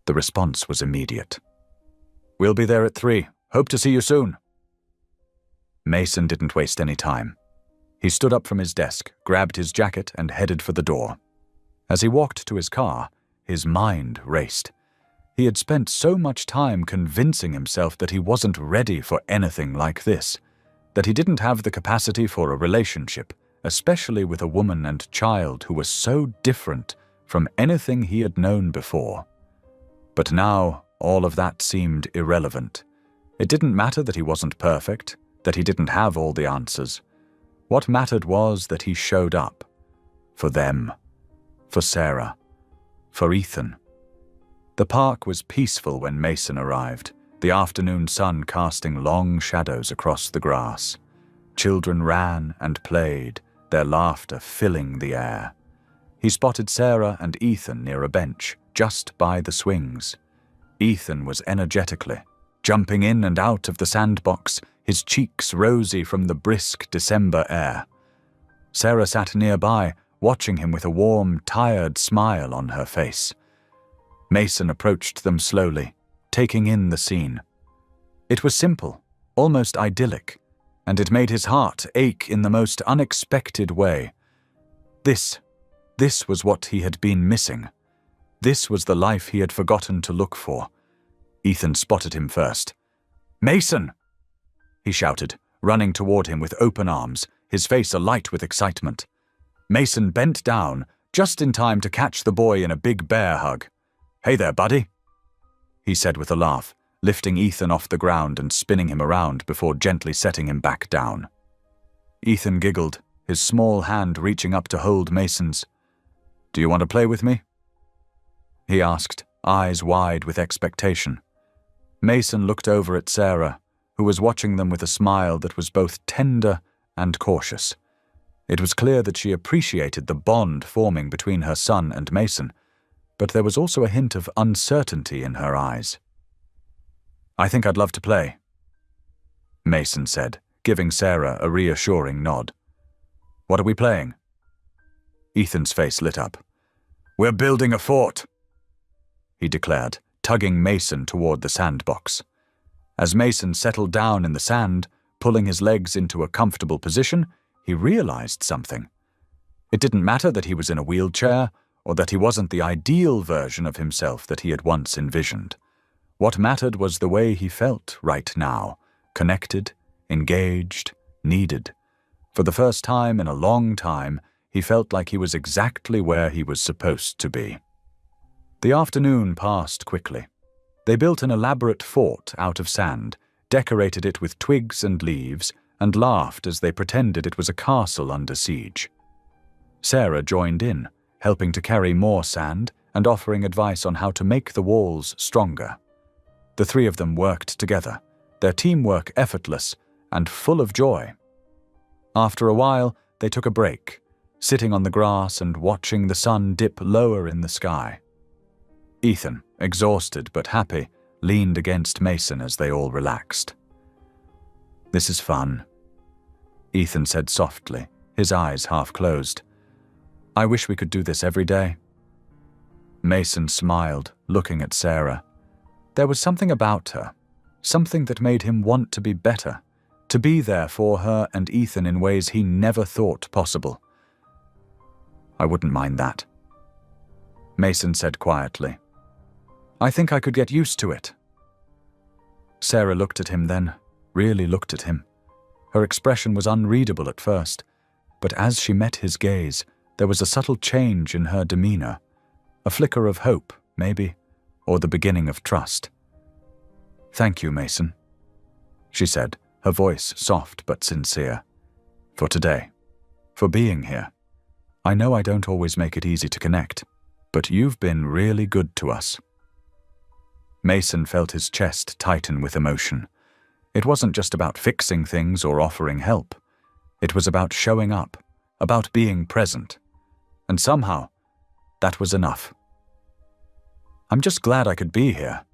The response was immediate. "We'll be there at 3. Hope to see you soon." Mason didn't waste any time. He stood up from his desk, grabbed his jacket, and headed for the door. As he walked to his car, his mind raced. He had spent so much time convincing himself that he wasn't ready for anything like this, that he didn't have the capacity for a relationship, especially with a woman and child who was so different from anything he had known before. But now, all of that seemed irrelevant. It didn't matter that he wasn't perfect, that he didn't have all the answers. What mattered was that he showed up. For them. For Sarah. For Ethan. The park was peaceful when Mason arrived, the afternoon sun casting long shadows across the grass. Children ran and played, their laughter filling the air. He spotted Sarah and Ethan near a bench, just by the swings. Ethan was energetically, jumping in and out of the sandbox, his cheeks rosy from the brisk December air. Sarah sat nearby, watching him with a warm, tired smile on her face. Mason approached them slowly, taking in the scene. It was simple, almost idyllic, and it made his heart ache in the most unexpected way. This was what he had been missing. This was the life he had forgotten to look for. Ethan spotted him first. "Mason!" he shouted, running toward him with open arms, his face alight with excitement. Mason bent down, just in time to catch the boy in a big bear hug. "Hey there, buddy," he said with a laugh, lifting Ethan off the ground and spinning him around before gently setting him back down. Ethan giggled, his small hand reaching up to hold Mason's. "Do you want to play with me?" he asked, eyes wide with expectation. Mason looked over at Sarah, who was watching them with a smile that was both tender and cautious. It was clear that she appreciated the bond forming between her son and Mason, but there was also a hint of uncertainty in her eyes. "I think I'd love to play," Mason said, giving Sarah a reassuring nod. "What are we playing?" Ethan's face lit up. "We're building a fort," he declared, tugging Mason toward the sandbox. As Mason settled down in the sand, pulling his legs into a comfortable position, he realized something. It didn't matter that he was in a wheelchair, or that he wasn't the ideal version of himself that he had once envisioned. What mattered was the way he felt right now, connected, engaged, needed. For the first time in a long time, he felt like he was exactly where he was supposed to be. The afternoon passed quickly. They built an elaborate fort out of sand, decorated it with twigs and leaves, and laughed as they pretended it was a castle under siege. Sarah joined in, helping to carry more sand and offering advice on how to make the walls stronger. The three of them worked together, their teamwork effortless and full of joy. After a while, they took a break, sitting on the grass and watching the sun dip lower in the sky. Ethan, exhausted but happy, leaned against Mason as they all relaxed. "This is fun," Ethan said softly, his eyes half closed. "I wish we could do this every day." Mason smiled, looking at Sarah. There was something about her, something that made him want to be better, to be there for her and Ethan in ways he never thought possible. "I wouldn't mind that," Mason said quietly. "I think I could get used to it." Sarah looked at him then, really looked at him. Her expression was unreadable at first, but as she met his gaze, there was a subtle change in her demeanor, a flicker of hope, maybe, or the beginning of trust. "Thank you, Mason," she said, her voice soft but sincere. "For today, for being here. I know I don't always make it easy to connect, but you've been really good to us." Mason felt his chest tighten with emotion. It wasn't just about fixing things or offering help. It was about showing up, about being present. And somehow, that was enough. "I'm just glad I could be here,"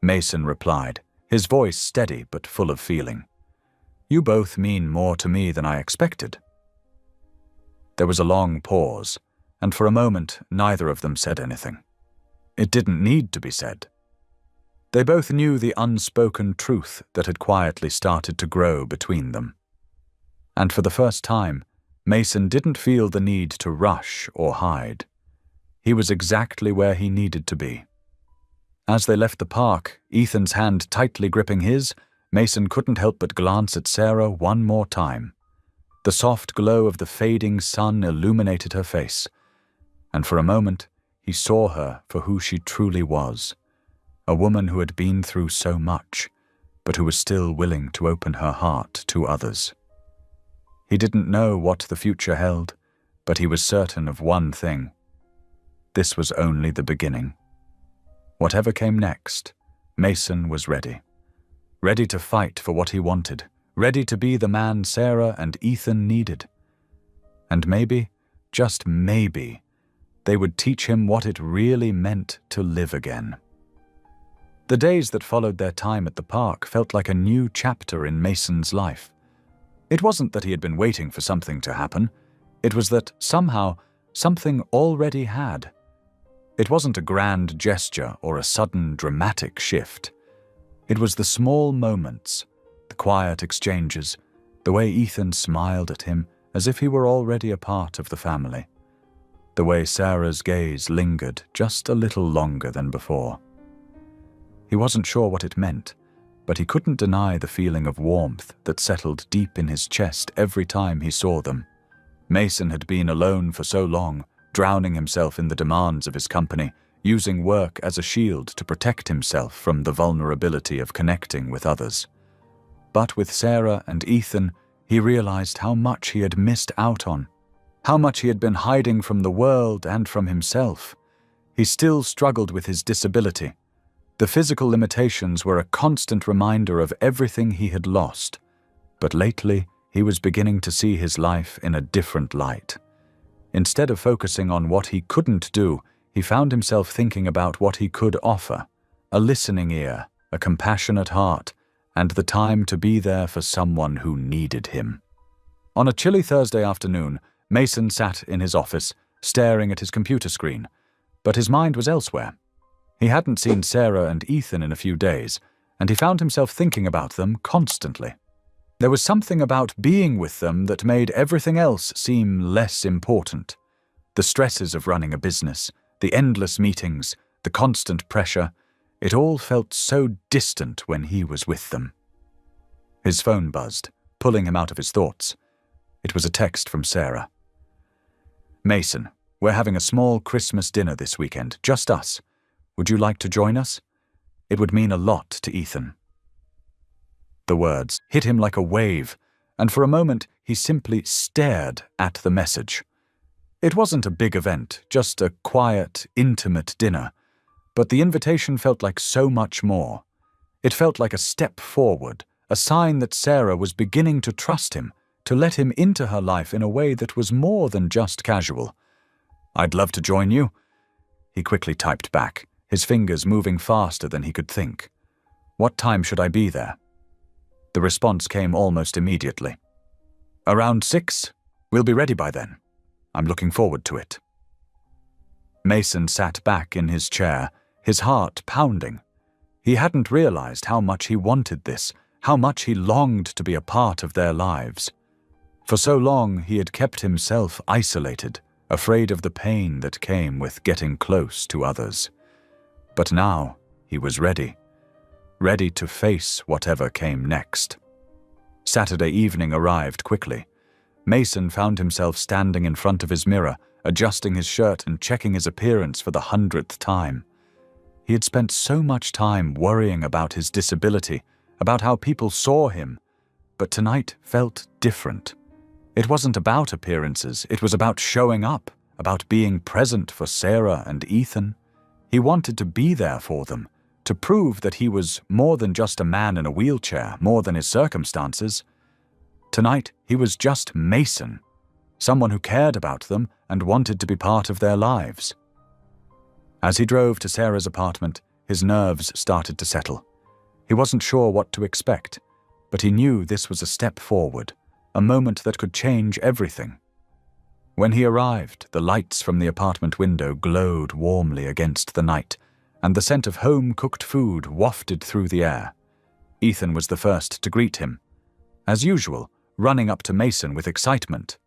Mason replied, his voice steady but full of feeling. "You both mean more to me than I expected." There was a long pause, and for a moment neither of them said anything. It didn't need to be said. They both knew the unspoken truth that had quietly started to grow between them. And for the first time, Mason didn't feel the need to rush or hide. He was exactly where he needed to be. As they left the park, Ethan's hand tightly gripping his, Mason couldn't help but glance at Sarah one more time. The soft glow of the fading sun illuminated her face, and for a moment he saw her for who she truly was, a woman who had been through so much, but who was still willing to open her heart to others. He didn't know what the future held, but he was certain of one thing. This was only the beginning. Whatever came next, Mason was ready. Ready to fight for what he wanted, ready to be the man Sarah and Ethan needed. And maybe, just maybe, they would teach him what it really meant to live again. The days that followed their time at the park felt like a new chapter in Mason's life. It wasn't that he had been waiting for something to happen. It was that, somehow, something already had. It wasn't a grand gesture or a sudden dramatic shift. It was the small moments, the quiet exchanges, the way Ethan smiled at him as if he were already a part of the family, the way Sarah's gaze lingered just a little longer than before. He wasn't sure what it meant, but he couldn't deny the feeling of warmth that settled deep in his chest every time he saw them. Mason had been alone for so long, drowning himself in the demands of his company, using work as a shield to protect himself from the vulnerability of connecting with others. But with Sarah and Ethan, he realized how much he had missed out on, how much he had been hiding from the world and from himself. He still struggled with his disability. The physical limitations were a constant reminder of everything he had lost, but lately He was beginning to see his life in a different light. Instead of focusing on what he couldn't do, he found himself thinking about what he could offer: a listening ear, a compassionate heart, and the time to be there for someone who needed him. On a chilly Thursday afternoon, Mason sat in his office, staring at his computer screen, but his mind was elsewhere. He hadn't seen Sarah and Ethan in a few days, and he found himself thinking about them constantly. There was something about being with them that made everything else seem less important. The stresses of running a business, the endless meetings, the constant pressure, it all felt so distant when he was with them. His phone buzzed, pulling him out of his thoughts. It was a text from Sarah. "Mason, we're having a small Christmas dinner this weekend, just us. Would you like to join us? It would mean a lot to Ethan." The words hit him like a wave, and for a moment he simply stared at the message. It wasn't a big event, just a quiet, intimate dinner, but the invitation felt like so much more. It felt like a step forward, a sign that Sarah was beginning to trust him, to let him into her life in a way that was more than just casual. "I'd love to join you," he quickly typed back, his fingers moving faster than he could think. "What time should I be there?" The response came almost immediately. "Around 6? We'll be ready by then. I'm looking forward to it." Mason sat back in his chair, his heart pounding. He hadn't realized how much he wanted this, how much he longed to be a part of their lives. For so long he had kept himself isolated, afraid of the pain that came with getting close to others. But now he was ready to face whatever came next. Saturday evening arrived quickly. Mason found himself standing in front of his mirror, adjusting his shirt and checking his appearance for the 100th time. He had spent so much time worrying about his disability, about how people saw him, but tonight felt different. It wasn't about appearances, it was about showing up, about being present for Sarah and Ethan. He wanted to be there for them, to prove that he was more than just a man in a wheelchair, more than his circumstances. Tonight, he was just Mason, someone who cared about them and wanted to be part of their lives. As he drove to Sarah's apartment, his nerves started to settle. He wasn't sure what to expect, but he knew this was a step forward, a moment that could change everything. When he arrived, the lights from the apartment window glowed warmly against the night, and the scent of home-cooked food wafted through the air. Ethan was the first to greet him, as usual, running up to Mason with excitement.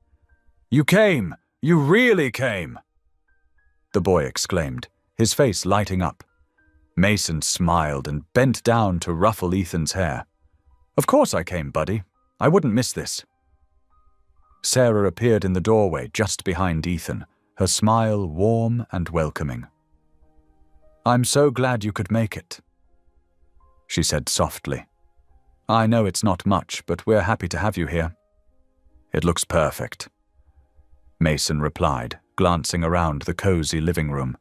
"You came! You really came!" the boy exclaimed, his face lighting up. Mason smiled and bent down to ruffle Ethan's hair. "Of course I came, buddy. I wouldn't miss this." Sarah appeared in the doorway just behind Ethan, her smile warm and welcoming. "I'm so glad you could make it," she said softly. "I know it's not much, but we're happy to have you here." "It looks perfect," Mason replied, glancing around the cozy living room.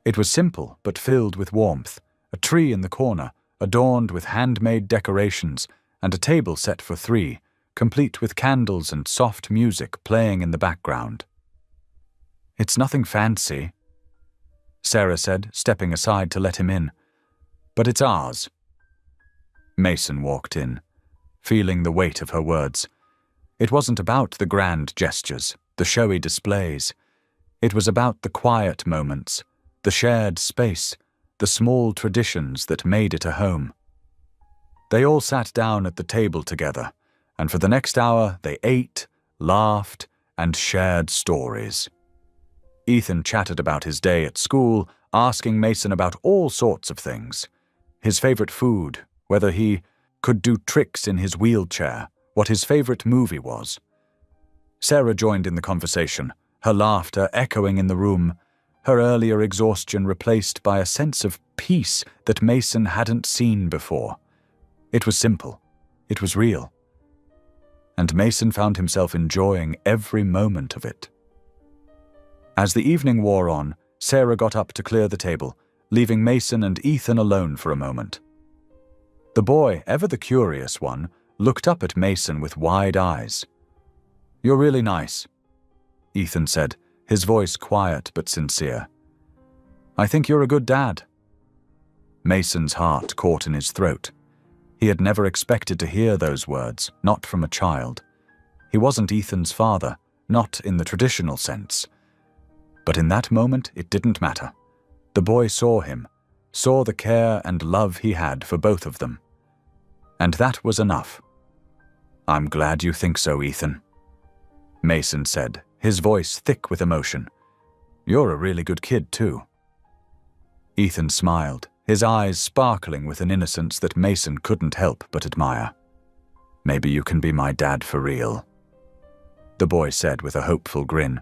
It was simple but filled with warmth, a tree in the corner, adorned with handmade decorations, and a table set for 3, complete with candles and soft music playing in the background. "It's nothing fancy," Sarah said, stepping aside to let him in. "But it's ours." Mason walked in, feeling the weight of her words. It wasn't about the grand gestures, the showy displays. It was about the quiet moments, the shared space, the small traditions that made it a home. They all sat down at the table together, and for the next hour they ate, laughed, and shared stories. Ethan chatted about his day at school, asking Mason about all sorts of things. His favorite food, whether he could do tricks in his wheelchair, what his favorite movie was. Sarah joined in the conversation, her laughter echoing in the room, her earlier exhaustion replaced by a sense of peace that Mason hadn't seen before. It was simple. It was real. And Mason found himself enjoying every moment of it. As the evening wore on, Sarah got up to clear the table, leaving Mason and Ethan alone for a moment. The boy, ever the curious one, looked up at Mason with wide eyes. "You're really nice," Ethan said, his voice quiet but sincere. "I think you're a good dad." Mason's heart caught in his throat. He had never expected to hear those words, not from a child. He wasn't Ethan's father, not in the traditional sense. But in that moment, it didn't matter. The boy saw him, saw the care and love he had for both of them. And that was enough. "I'm glad you think so, Ethan," Mason said, his voice thick with emotion. "You're a really good kid, too." Ethan smiled, his eyes sparkling with an innocence that Mason couldn't help but admire. "Maybe you can be my dad for real," the boy said with a hopeful grin.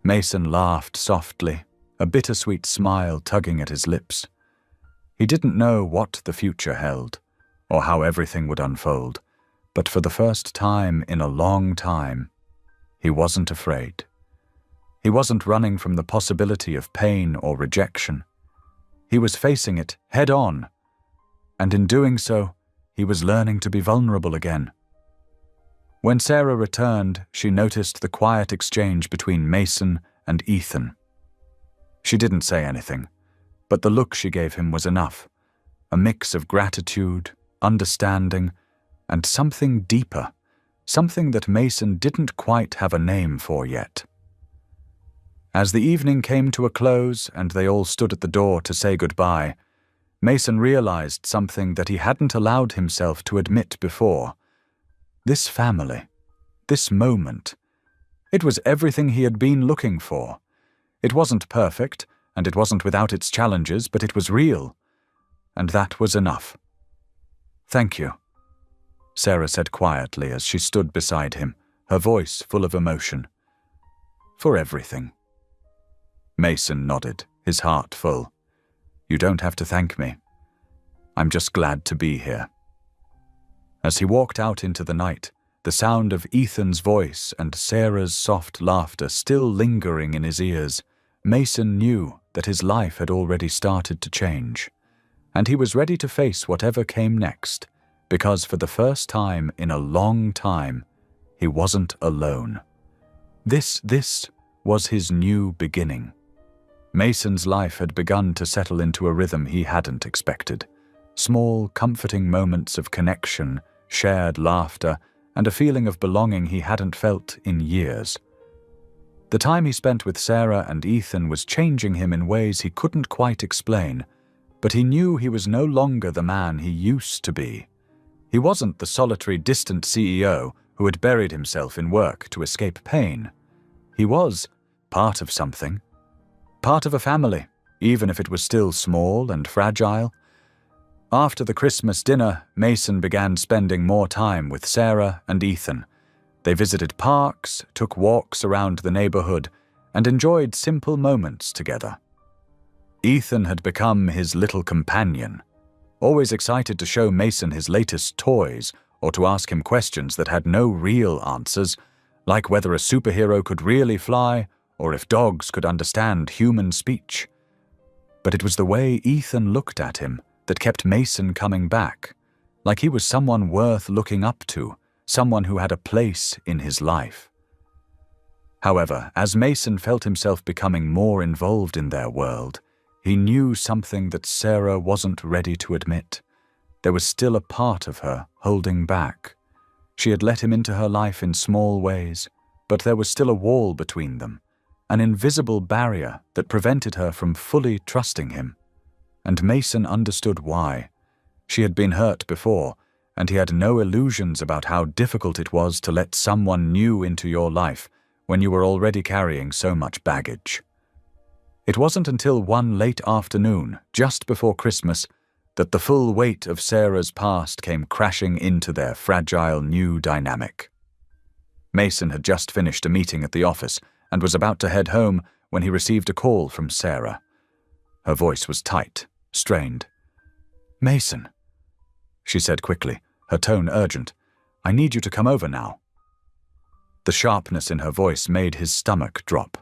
Mason laughed softly, a bittersweet smile tugging at his lips. He didn't know what the future held, or how everything would unfold, but for the first time in a long time, he wasn't afraid. He wasn't running from the possibility of pain or rejection. He was facing it head on, and in doing so, he was learning to be vulnerable again. When Sarah returned, she noticed the quiet exchange between Mason and Ethan. She didn't say anything, but the look she gave him was enough, a mix of gratitude, understanding, and something deeper, something that Mason didn't quite have a name for yet. As the evening came to a close and they all stood at the door to say goodbye, Mason realized something that he hadn't allowed himself to admit before. This family, this moment, it was everything he had been looking for. It wasn't perfect, and it wasn't without its challenges, but it was real. And that was enough. "Thank you," Sarah said quietly as she stood beside him, her voice full of emotion. "For everything." Mason nodded, his heart full. "You don't have to thank me. I'm just glad to be here." As he walked out into the night, the sound of Ethan's voice and Sarah's soft laughter still lingering in his ears, Mason knew that his life had already started to change, and he was ready to face whatever came next, because for the first time in a long time, he wasn't alone. This was his new beginning. Mason's life had begun to settle into a rhythm he hadn't expected. Small, comforting moments of connection, shared laughter, and a feeling of belonging he hadn't felt in years. The time he spent with Sarah and Ethan was changing him in ways he couldn't quite explain, but he knew he was no longer the man he used to be. He wasn't the solitary, distant CEO who had buried himself in work to escape pain. He was part of something. Part of a family, even if it was still small and fragile. After the Christmas dinner, Mason began spending more time with Sarah and Ethan. They visited parks, took walks around the neighborhood, and enjoyed simple moments together. Ethan had become his little companion, always excited to show Mason his latest toys or to ask him questions that had no real answers, like whether a superhero could really fly or if dogs could understand human speech. But it was the way Ethan looked at him that kept Mason coming back, like he was someone worth looking up to, someone who had a place in his life. However, as Mason felt himself becoming more involved in their world, he knew something that Sarah wasn't ready to admit. There was still a part of her holding back. She had let him into her life in small ways, but there was still a wall between them, an invisible barrier that prevented her from fully trusting him. And Mason understood why. She had been hurt before, and he had no illusions about how difficult it was to let someone new into your life when you were already carrying so much baggage. It wasn't until one late afternoon, just before Christmas, that the full weight of Sarah's past came crashing into their fragile new dynamic. Mason had just finished a meeting at the office and was about to head home when he received a call from Sarah. Her voice was tight, strained. "Mason," she said quickly, her tone urgent, "I need you to come over now." The sharpness in her voice made his stomach drop.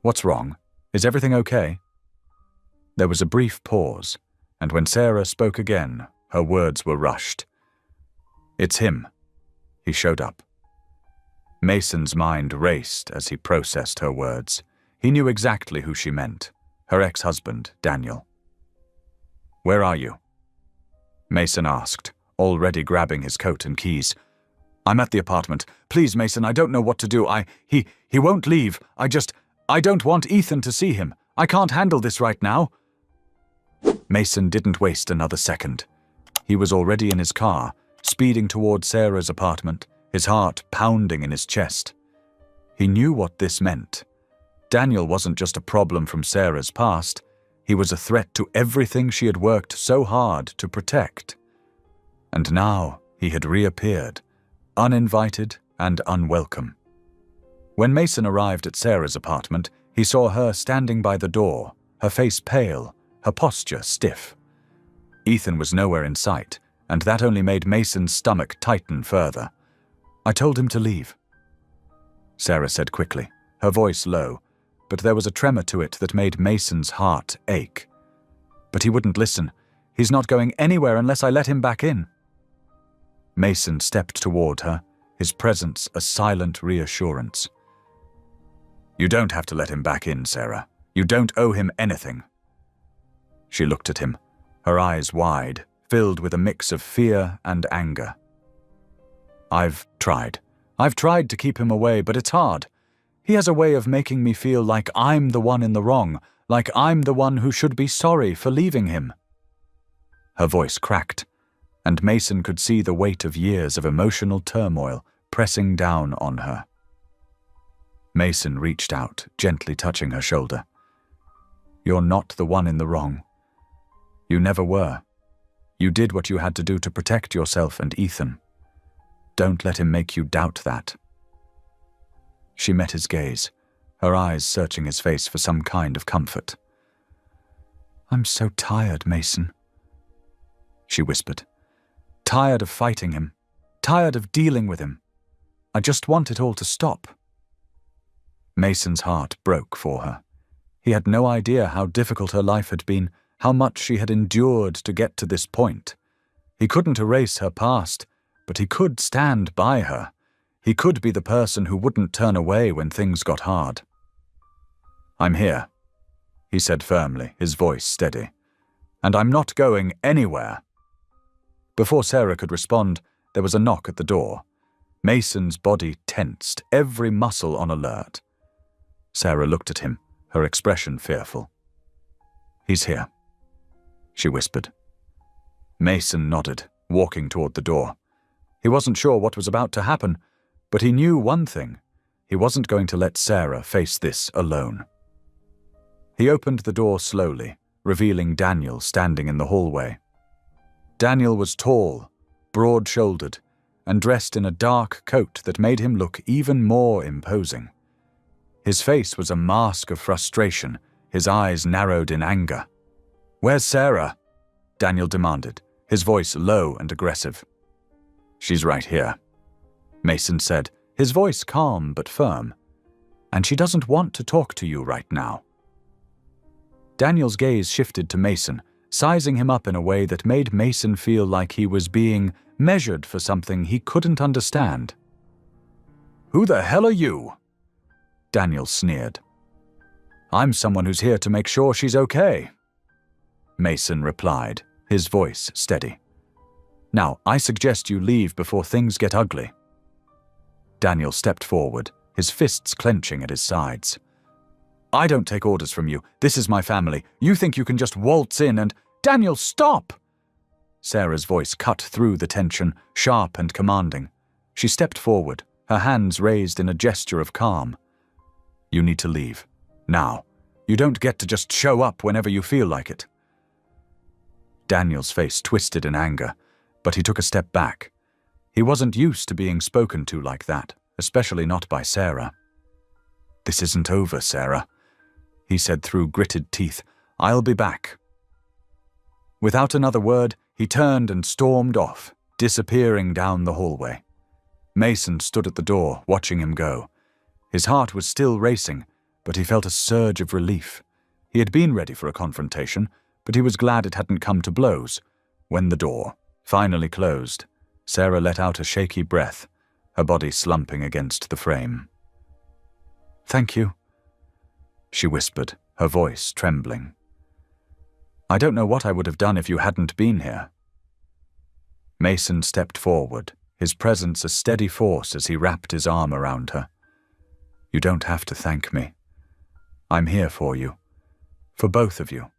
"What's wrong? Is everything okay?" There was a brief pause, and when Sarah spoke again, her words were rushed. It's him. He showed up. Mason's mind raced as he processed her words. He knew exactly who she meant. Her ex-husband, Daniel. "Where are you?" Mason asked, already grabbing his coat and keys. "I'm at the apartment. Please, Mason, I don't know what to do. He won't leave. I don't want Ethan to see him. I can't handle this right now." Mason didn't waste another second. He was already in his car, speeding toward Sarah's apartment, his heart pounding in his chest. He knew what this meant. Daniel wasn't just a problem from Sarah's past. He was a threat to everything she had worked so hard to protect. And now he had reappeared, uninvited and unwelcome. When Mason arrived at Sarah's apartment, he saw her standing by the door, her face pale, her posture stiff. Ethan was nowhere in sight, and that only made Mason's stomach tighten further. "I told him to leave," Sarah said quickly, her voice low, but there was a tremor to it that made Mason's heart ache. "But he wouldn't listen. He's not going anywhere unless I let him back in." Mason stepped toward her, his presence a silent reassurance. "You don't have to let him back in, Sarah. You don't owe him anything." She looked at him, her eyes wide, filled with a mix of fear and anger. I've tried to keep him away, but it's hard. He has a way of making me feel like I'm the one in the wrong, like I'm the one who should be sorry for leaving him." Her voice cracked, and Mason could see the weight of years of emotional turmoil pressing down on her. Mason reached out, gently touching her shoulder. "You're not the one in the wrong. You never were. You did what you had to do to protect yourself and Ethan. Don't let him make you doubt that." She met his gaze, her eyes searching his face for some kind of comfort. "I'm so tired, Mason," she whispered. "Tired of fighting him. Tired of dealing with him. I just want it all to stop." Mason's heart broke for her. He had no idea how difficult her life had been, how much she had endured to get to this point. He couldn't erase her past, but he could stand by her. He could be the person who wouldn't turn away when things got hard. "I'm here," he said firmly, his voice steady. "And I'm not going anywhere." Before Sarah could respond, there was a knock at the door. Mason's body tensed, every muscle on alert. Sarah looked at him, her expression fearful. "He's here," she whispered. Mason nodded, walking toward the door. He wasn't sure what was about to happen, but he knew one thing. He wasn't going to let Sarah face this alone. He opened the door slowly, revealing Daniel standing in the hallway. Daniel was tall, broad-shouldered, and dressed in a dark coat that made him look even more imposing. His face was a mask of frustration, his eyes narrowed in anger. "Where's Sarah?" Daniel demanded, his voice low and aggressive. "She's right here," Mason said, his voice calm but firm. "And she doesn't want to talk to you right now." Daniel's gaze shifted to Mason, sizing him up in a way that made Mason feel like he was being measured for something he couldn't understand. "Who the hell are you?" Daniel sneered. "I'm someone who's here to make sure she's okay," Mason replied, his voice steady. "Now, I suggest you leave before things get ugly." Daniel stepped forward, his fists clenching at his sides. "I don't take orders from you. This is my family. You think you can just waltz in and—" "Daniel, stop!" Sarah's voice cut through the tension, sharp and commanding. She stepped forward, her hands raised in a gesture of calm. "You need to leave. Now. You don't get to just show up whenever you feel like it." Daniel's face twisted in anger, but he took a step back. He wasn't used to being spoken to like that, especially not by Sarah. "This isn't over, Sarah," he said through gritted teeth. "I'll be back." Without another word, he turned and stormed off, disappearing down the hallway. Mason stood at the door, watching him go. His heart was still racing, but he felt a surge of relief. He had been ready for a confrontation, but he was glad it hadn't come to blows. When the door finally closed, Sarah let out a shaky breath, her body slumping against the frame. "Thank you," she whispered, her voice trembling. "I don't know what I would have done if you hadn't been here." Mason stepped forward, his presence a steady force as he wrapped his arm around her. "You don't have to thank me. I'm here for you. For both of you."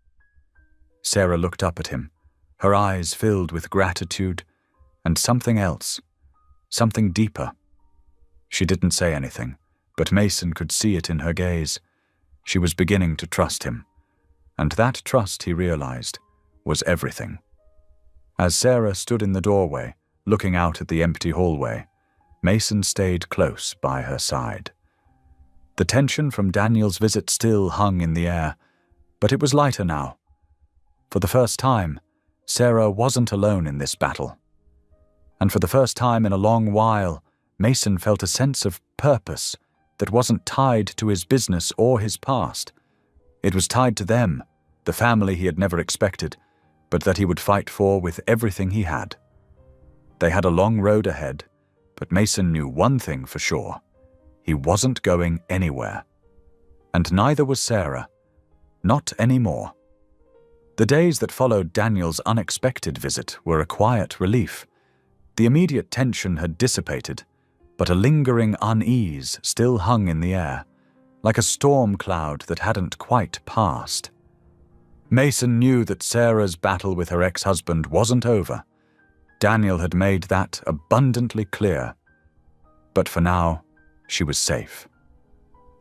Sarah looked up at him, her eyes filled with gratitude and something else, something deeper. She didn't say anything, but Mason could see it in her gaze. She was beginning to trust him, and that trust, he realized, was everything. As Sarah stood in the doorway, looking out at the empty hallway, Mason stayed close by her side. The tension from Daniel's visit still hung in the air, but it was lighter now. For the first time, Sarah wasn't alone in this battle. And for the first time in a long while, Mason felt a sense of purpose that wasn't tied to his business or his past. It was tied to them, the family he had never expected, but that he would fight for with everything he had. They had a long road ahead, but Mason knew one thing for sure. He wasn't going anywhere. And neither was Sarah. Not anymore. The days that followed Daniel's unexpected visit were a quiet relief. The immediate tension had dissipated, but a lingering unease still hung in the air, like a storm cloud that hadn't quite passed. Mason knew that Sarah's battle with her ex-husband wasn't over. Daniel had made that abundantly clear. But for now, she was safe.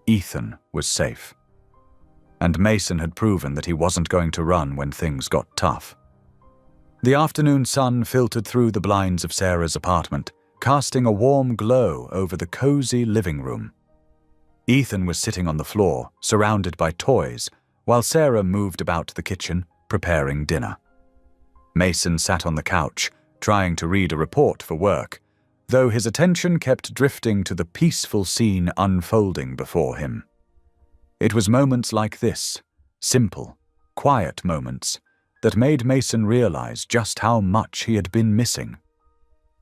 Ethan was safe. And Mason had proven that he wasn't going to run when things got tough. The afternoon sun filtered through the blinds of Sarah's apartment, casting a warm glow over the cozy living room. Ethan was sitting on the floor, surrounded by toys, while Sarah moved about the kitchen, preparing dinner. Mason sat on the couch, trying to read a report for work, though his attention kept drifting to the peaceful scene unfolding before him. It was moments like this, simple, quiet moments, that made Mason realize just how much he had been missing.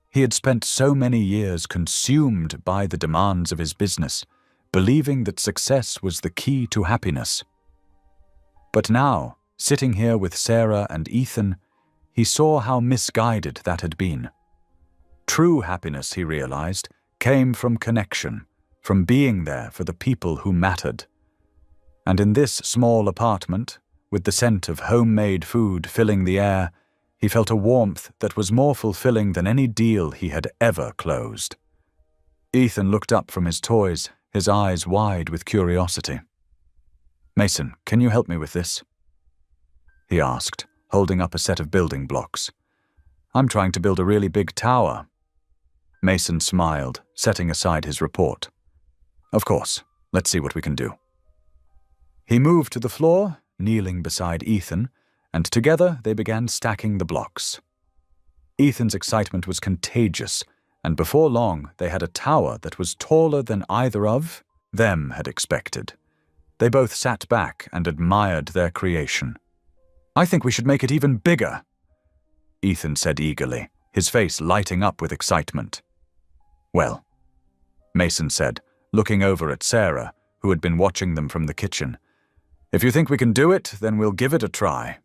He had spent so many years consumed by the demands of his business, believing that success was the key to happiness. But now, sitting here with Sarah and Ethan, he saw how misguided that had been. True happiness, he realized, came from connection, from being there for the people who mattered. And in this small apartment, with the scent of homemade food filling the air, he felt a warmth that was more fulfilling than any deal he had ever closed. Ethan looked up from his toys, his eyes wide with curiosity. "Mason, can you help me with this?" he asked, holding up a set of building blocks. "I'm trying to build a really big tower." Mason smiled, setting aside his report. "Of course, let's see what we can do." He moved to the floor, kneeling beside Ethan, and together they began stacking the blocks. Ethan's excitement was contagious, and before long they had a tower that was taller than either of them had expected. They both sat back and admired their creation. "I think we should make it even bigger," Ethan said eagerly, his face lighting up with excitement. "Well," Mason said, looking over at Sarah, who had been watching them from the kitchen, "if you think we can do it, then we'll give it a try."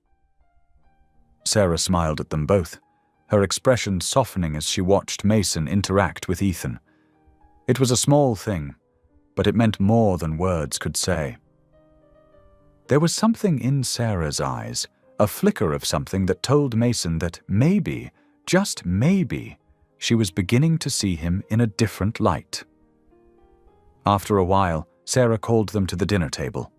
Sarah smiled at them both, her expression softening as she watched Mason interact with Ethan. It was a small thing, but it meant more than words could say. There was something in Sarah's eyes, a flicker of something that told Mason that maybe, just maybe, she was beginning to see him in a different light. After a while, Sarah called them to the dinner table,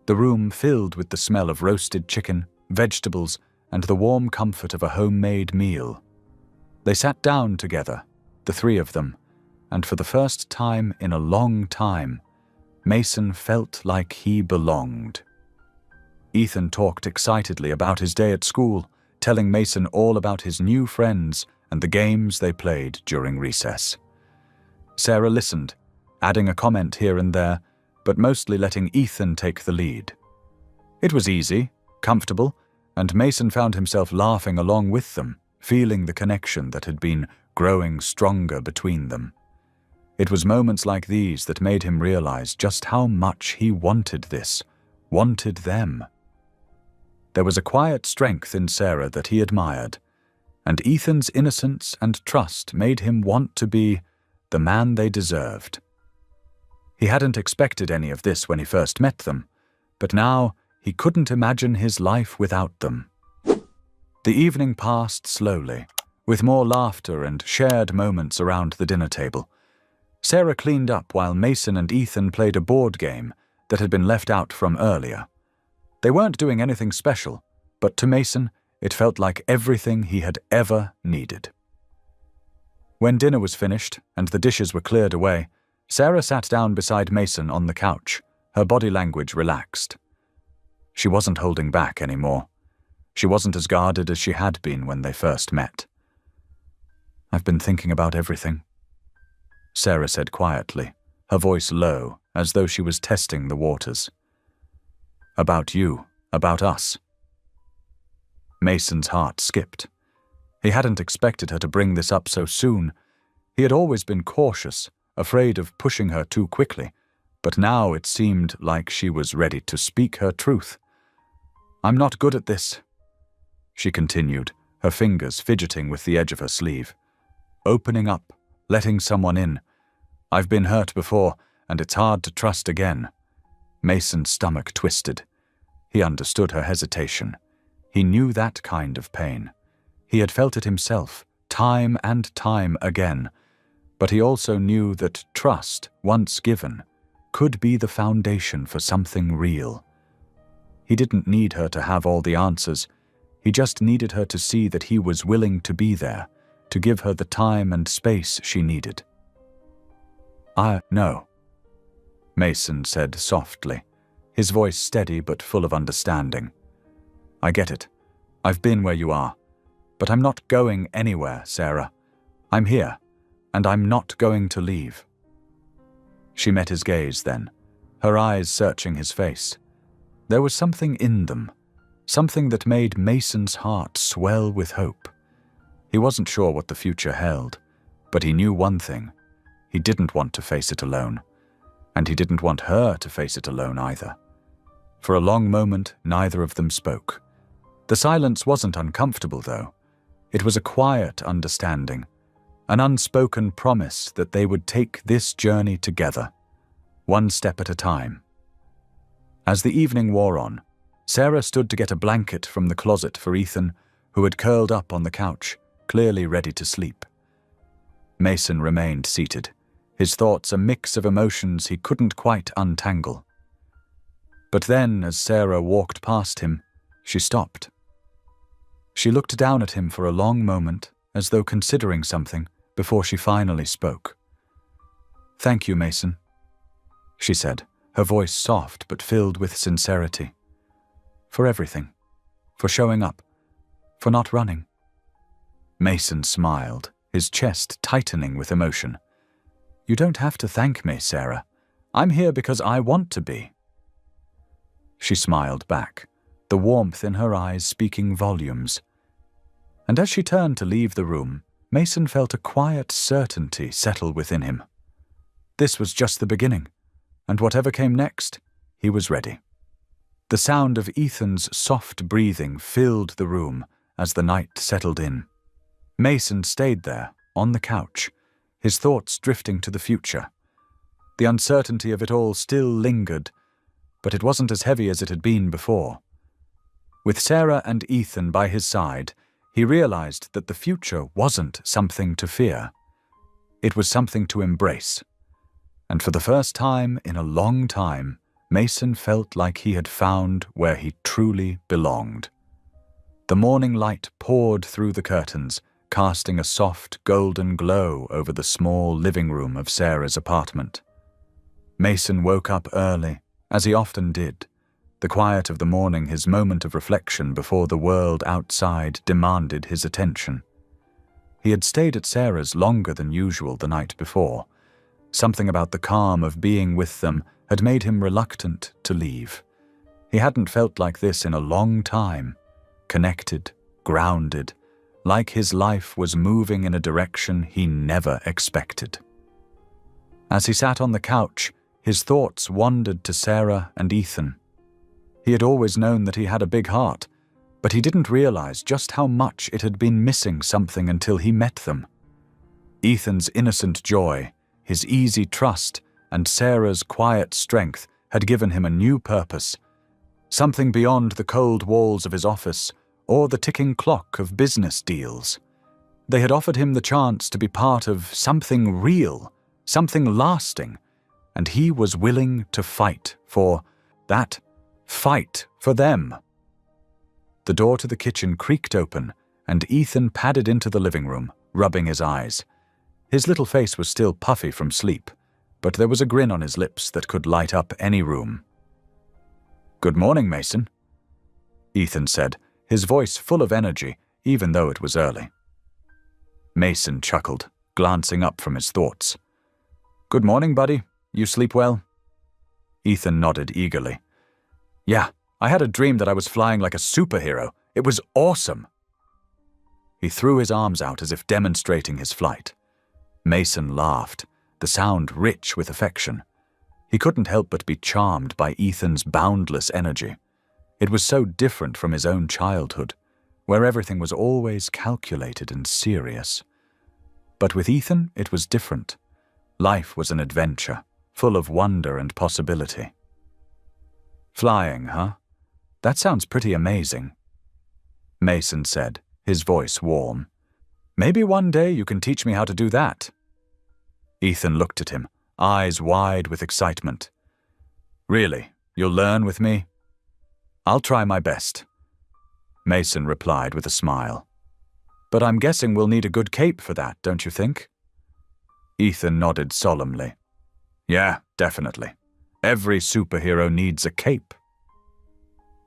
the room filled with the smell of roasted chicken, vegetables, and the warm comfort of a homemade meal. They sat down together, the three of them, and for the first time in a long time, Mason felt like he belonged. Ethan talked excitedly about his day at school, telling Mason all about his new friends and the games they played during recess. Sarah listened, adding a comment here and there, but mostly letting Ethan take the lead. It was easy, comfortable, and Mason found himself laughing along with them, feeling the connection that had been growing stronger between them. It was moments like these that made him realize just how much he wanted this, wanted them. There was a quiet strength in Sarah that he admired, and Ethan's innocence and trust made him want to be the man they deserved. He hadn't expected any of this when he first met them, but now he couldn't imagine his life without them. The evening passed slowly, with more laughter and shared moments around the dinner table. Sarah cleaned up while Mason and Ethan played a board game that had been left out from earlier. They weren't doing anything special, but to Mason, it felt like everything he had ever needed. When dinner was finished and the dishes were cleared away, Sarah sat down beside Mason on the couch, her body language relaxed. She wasn't holding back anymore. She wasn't as guarded as she had been when they first met. "I've been thinking about everything," Sarah said quietly, her voice low, as though she was testing the waters. "About you, about us." Mason's heart skipped. He hadn't expected her to bring this up so soon. He had always been cautious, afraid of pushing her too quickly, but now it seemed like she was ready to speak her truth. "I'm not good at this," she continued, her fingers fidgeting with the edge of her sleeve. "Opening up, letting someone in. I've been hurt before, and it's hard to trust again." Mason's stomach twisted. He understood her hesitation. He knew that kind of pain. He had felt it himself, time and time again, but he also knew that trust, once given, could be the foundation for something real. He didn't need her to have all the answers. He just needed her to see that he was willing to be there, to give her the time and space she needed. "I know," Mason said softly, his voice steady but full of understanding. "I get it. I've been where you are. But I'm not going anywhere, Sarah. I'm here, and I'm not going to leave." She met his gaze then, her eyes searching his face. There was something in them, something that made Mason's heart swell with hope. He wasn't sure what the future held, but he knew one thing. He didn't want to face it alone, and he didn't want her to face it alone either. For a long moment, neither of them spoke. The silence wasn't uncomfortable, though. It was a quiet understanding, an unspoken promise that they would take this journey together, one step at a time. As the evening wore on, Sarah stood to get a blanket from the closet for Ethan, who had curled up on the couch, clearly ready to sleep. Mason remained seated, his thoughts a mix of emotions he couldn't quite untangle. But then, as Sarah walked past him, she stopped. She looked down at him for a long moment, as though considering something, before she finally spoke. "Thank you, Mason," she said, her voice soft but filled with sincerity. "For everything. For showing up. For not running." Mason smiled, his chest tightening with emotion. "You don't have to thank me, Sarah. I'm here because I want to be." She smiled back, the warmth in her eyes speaking volumes. And as she turned to leave the room, Mason felt a quiet certainty settle within him. This was just the beginning, and whatever came next, he was ready. The sound of Ethan's soft breathing filled the room as the night settled in. Mason stayed there, on the couch, his thoughts drifting to the future. The uncertainty of it all still lingered, but it wasn't as heavy as it had been before. With Sarah and Ethan by his side, he realized that the future wasn't something to fear. It was something to embrace. And for the first time in a long time, Mason felt like he had found where he truly belonged. The morning light poured through the curtains, casting a soft golden glow over the small living room of Sarah's apartment. Mason woke up early, as he often did, the quiet of the morning his moment of reflection before the world outside demanded his attention. He had stayed at Sarah's longer than usual the night before. Something about the calm of being with them had made him reluctant to leave. He hadn't felt like this in a long time, connected, grounded, like his life was moving in a direction he never expected. As he sat on the couch, his thoughts wandered to Sarah and Ethan. He had always known that he had a big heart, but he didn't realize just how much it had been missing something until he met them. Ethan's innocent joy, his easy trust, and Sarah's quiet strength had given him a new purpose, something beyond the cold walls of his office or the ticking clock of business deals. They had offered him the chance to be part of something real, something lasting, and he was willing to fight for that, fight for them. The door to the kitchen creaked open, and Ethan padded into the living room, rubbing his eyes. His little face was still puffy from sleep, but there was a grin on his lips that could light up any room. "Good morning, Mason," Ethan said, his voice full of energy, even though it was early. Mason chuckled, glancing up from his thoughts. "Good morning, buddy. You sleep well?" Ethan nodded eagerly. "Yeah, I had a dream that I was flying like a superhero. It was awesome." He threw his arms out as if demonstrating his flight. Mason laughed, the sound rich with affection. He couldn't help but be charmed by Ethan's boundless energy. It was so different from his own childhood, where everything was always calculated and serious. But with Ethan, it was different. Life was an adventure, full of wonder and possibility. "Flying, huh? That sounds pretty amazing," Mason said, his voice warm. "Maybe one day you can teach me how to do that." Ethan looked at him, eyes wide with excitement. "Really? You'll learn with me?" "I'll try my best," Mason replied with a smile. "But I'm guessing we'll need a good cape for that, don't you think?" Ethan nodded solemnly. "Yeah, definitely. Every superhero needs a cape."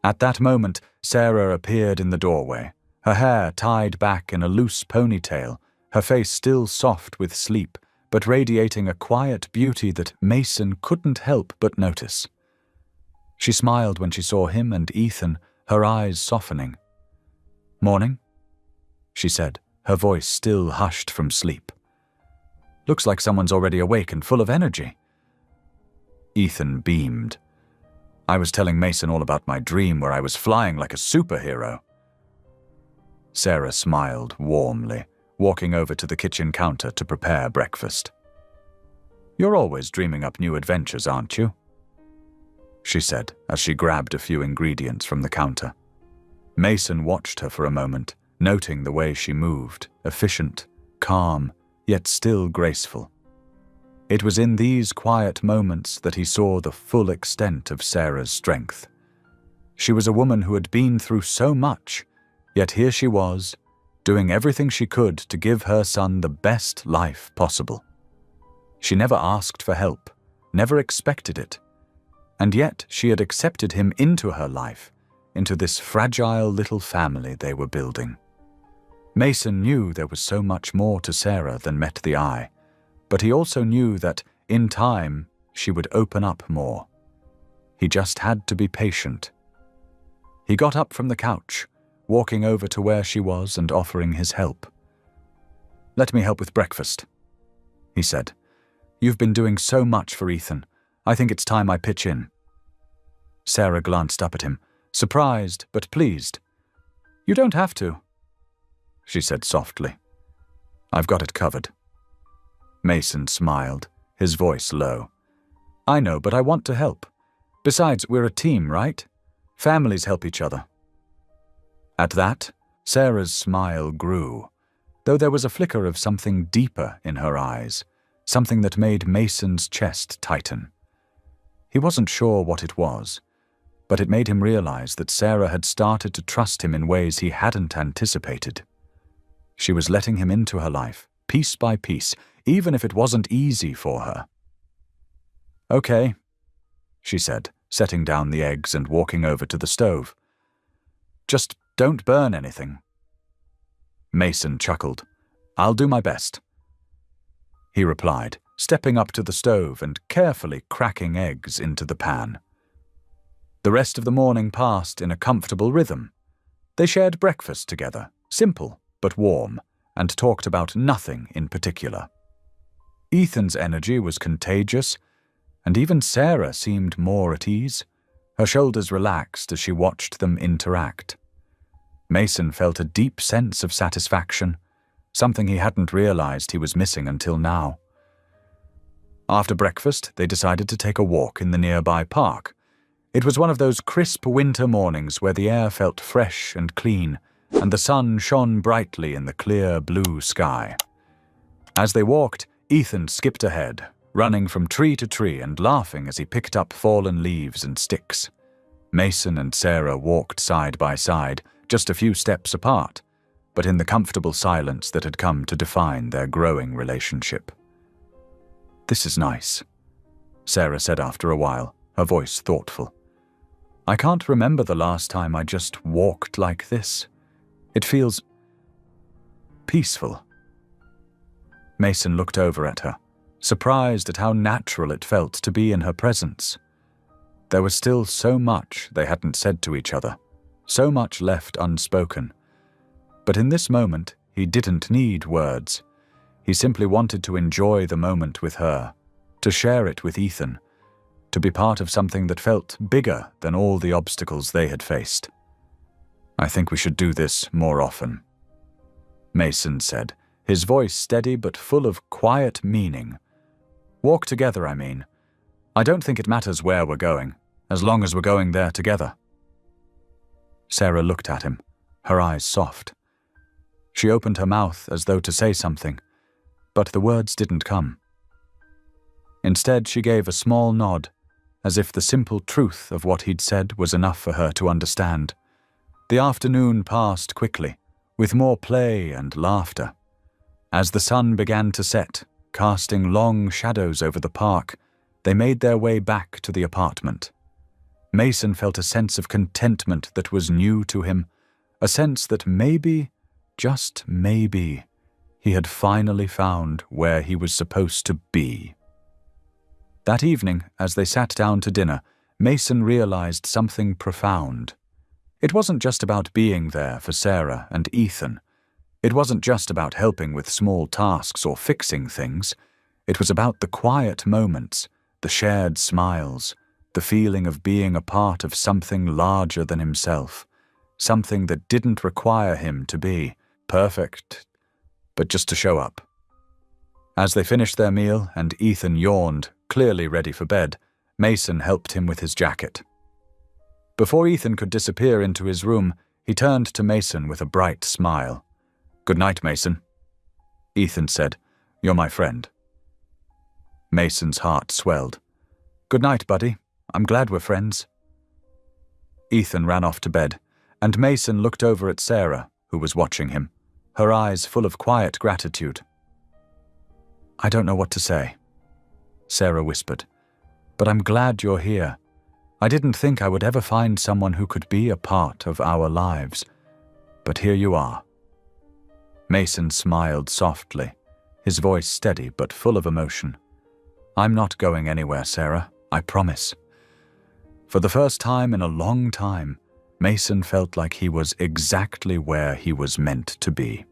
At that moment, Sarah appeared in the doorway, her hair tied back in a loose ponytail, her face still soft with sleep, but radiating a quiet beauty that Mason couldn't help but notice. She smiled when she saw him and Ethan, her eyes softening. "Morning," she said, her voice still hushed from sleep. "Looks like someone's already awake and full of energy." Ethan beamed. "I was telling Mason all about my dream where I was flying like a superhero." Sarah smiled warmly, walking over to the kitchen counter to prepare breakfast. "You're always dreaming up new adventures, aren't you?" she said as she grabbed a few ingredients from the counter. Mason watched her for a moment, noting the way she moved, efficient, calm, yet still graceful. It was in these quiet moments that he saw the full extent of Sarah's strength. She was a woman who had been through so much, yet here she was, doing everything she could to give her son the best life possible. She never asked for help, never expected it, and yet she had accepted him into her life, into this fragile little family they were building. Mason knew there was so much more to Sarah than met the eye, but he also knew that, in time, she would open up more. He just had to be patient. He got up from the couch, walking over to where she was and offering his help. "Let me help with breakfast," he said. "You've been doing so much for Ethan. I think it's time I pitch in." Sarah glanced up at him, surprised but pleased. "You don't have to," she said softly. "I've got it covered." Mason smiled, his voice low. "I know, but I want to help. Besides, we're a team, right? Families help each other." At that, Sarah's smile grew, though there was a flicker of something deeper in her eyes, something that made Mason's chest tighten. He wasn't sure what it was, but it made him realize that Sarah had started to trust him in ways he hadn't anticipated. She was letting him into her life, piece by piece, even if it wasn't easy for her. "Okay," she said, setting down the eggs and walking over to the stove. "Just don't burn anything." Mason chuckled. "I'll do my best," he replied, stepping up to the stove and carefully cracking eggs into the pan. The rest of the morning passed in a comfortable rhythm. They shared breakfast together, simple, but warm, and talked about nothing in particular. Ethan's energy was contagious, and even Sarah seemed more at ease. Her shoulders relaxed as she watched them interact. Mason felt a deep sense of satisfaction, something he hadn't realized he was missing until now. After breakfast, they decided to take a walk in the nearby park. It was one of those crisp winter mornings where the air felt fresh and clean, and the sun shone brightly in the clear blue sky. As they walked, Ethan skipped ahead, running from tree to tree and laughing as he picked up fallen leaves and sticks. Mason and Sarah walked side by side, just a few steps apart, but in the comfortable silence that had come to define their growing relationship. "This is nice," Sarah said after a while, her voice thoughtful. "I can't remember the last time I just walked like this. It feels peaceful." Mason looked over at her, surprised at how natural it felt to be in her presence. There was still so much they hadn't said to each other, so much left unspoken. But in this moment, he didn't need words. He simply wanted to enjoy the moment with her, to share it with Ethan, to be part of something that felt bigger than all the obstacles they had faced. "I think we should do this more often," Mason said, his voice steady but full of quiet meaning. "Walk together, I mean. I don't think it matters where we're going, as long as we're going there together." Sarah looked at him, her eyes soft. She opened her mouth as though to say something, but the words didn't come. Instead, she gave a small nod, as if the simple truth of what he'd said was enough for her to understand. The afternoon passed quickly, with more play and laughter. As the sun began to set, casting long shadows over the park, they made their way back to the apartment. Mason felt a sense of contentment that was new to him, a sense that maybe, just maybe, he had finally found where he was supposed to be. That evening, as they sat down to dinner, Mason realized something profound. It wasn't just about being there for Sarah and Ethan. It wasn't just about helping with small tasks or fixing things. It was about the quiet moments, the shared smiles, the feeling of being a part of something larger than himself, something that didn't require him to be perfect, but just to show up. As they finished their meal and Ethan yawned, clearly ready for bed, Mason helped him with his jacket. Before Ethan could disappear into his room, he turned to Mason with a bright smile. "Good night, Mason." Ethan said, "You're my friend." Mason's heart swelled. "Good night, buddy. I'm glad we're friends." Ethan ran off to bed, and Mason looked over at Sarah, who was watching him, her eyes full of quiet gratitude. "I don't know what to say," Sarah whispered, "but I'm glad you're here. I didn't think I would ever find someone who could be a part of our lives, but here you are." Mason smiled softly, his voice steady but full of emotion. "I'm not going anywhere, Sarah, I promise." For the first time in a long time, Mason felt like he was exactly where he was meant to be.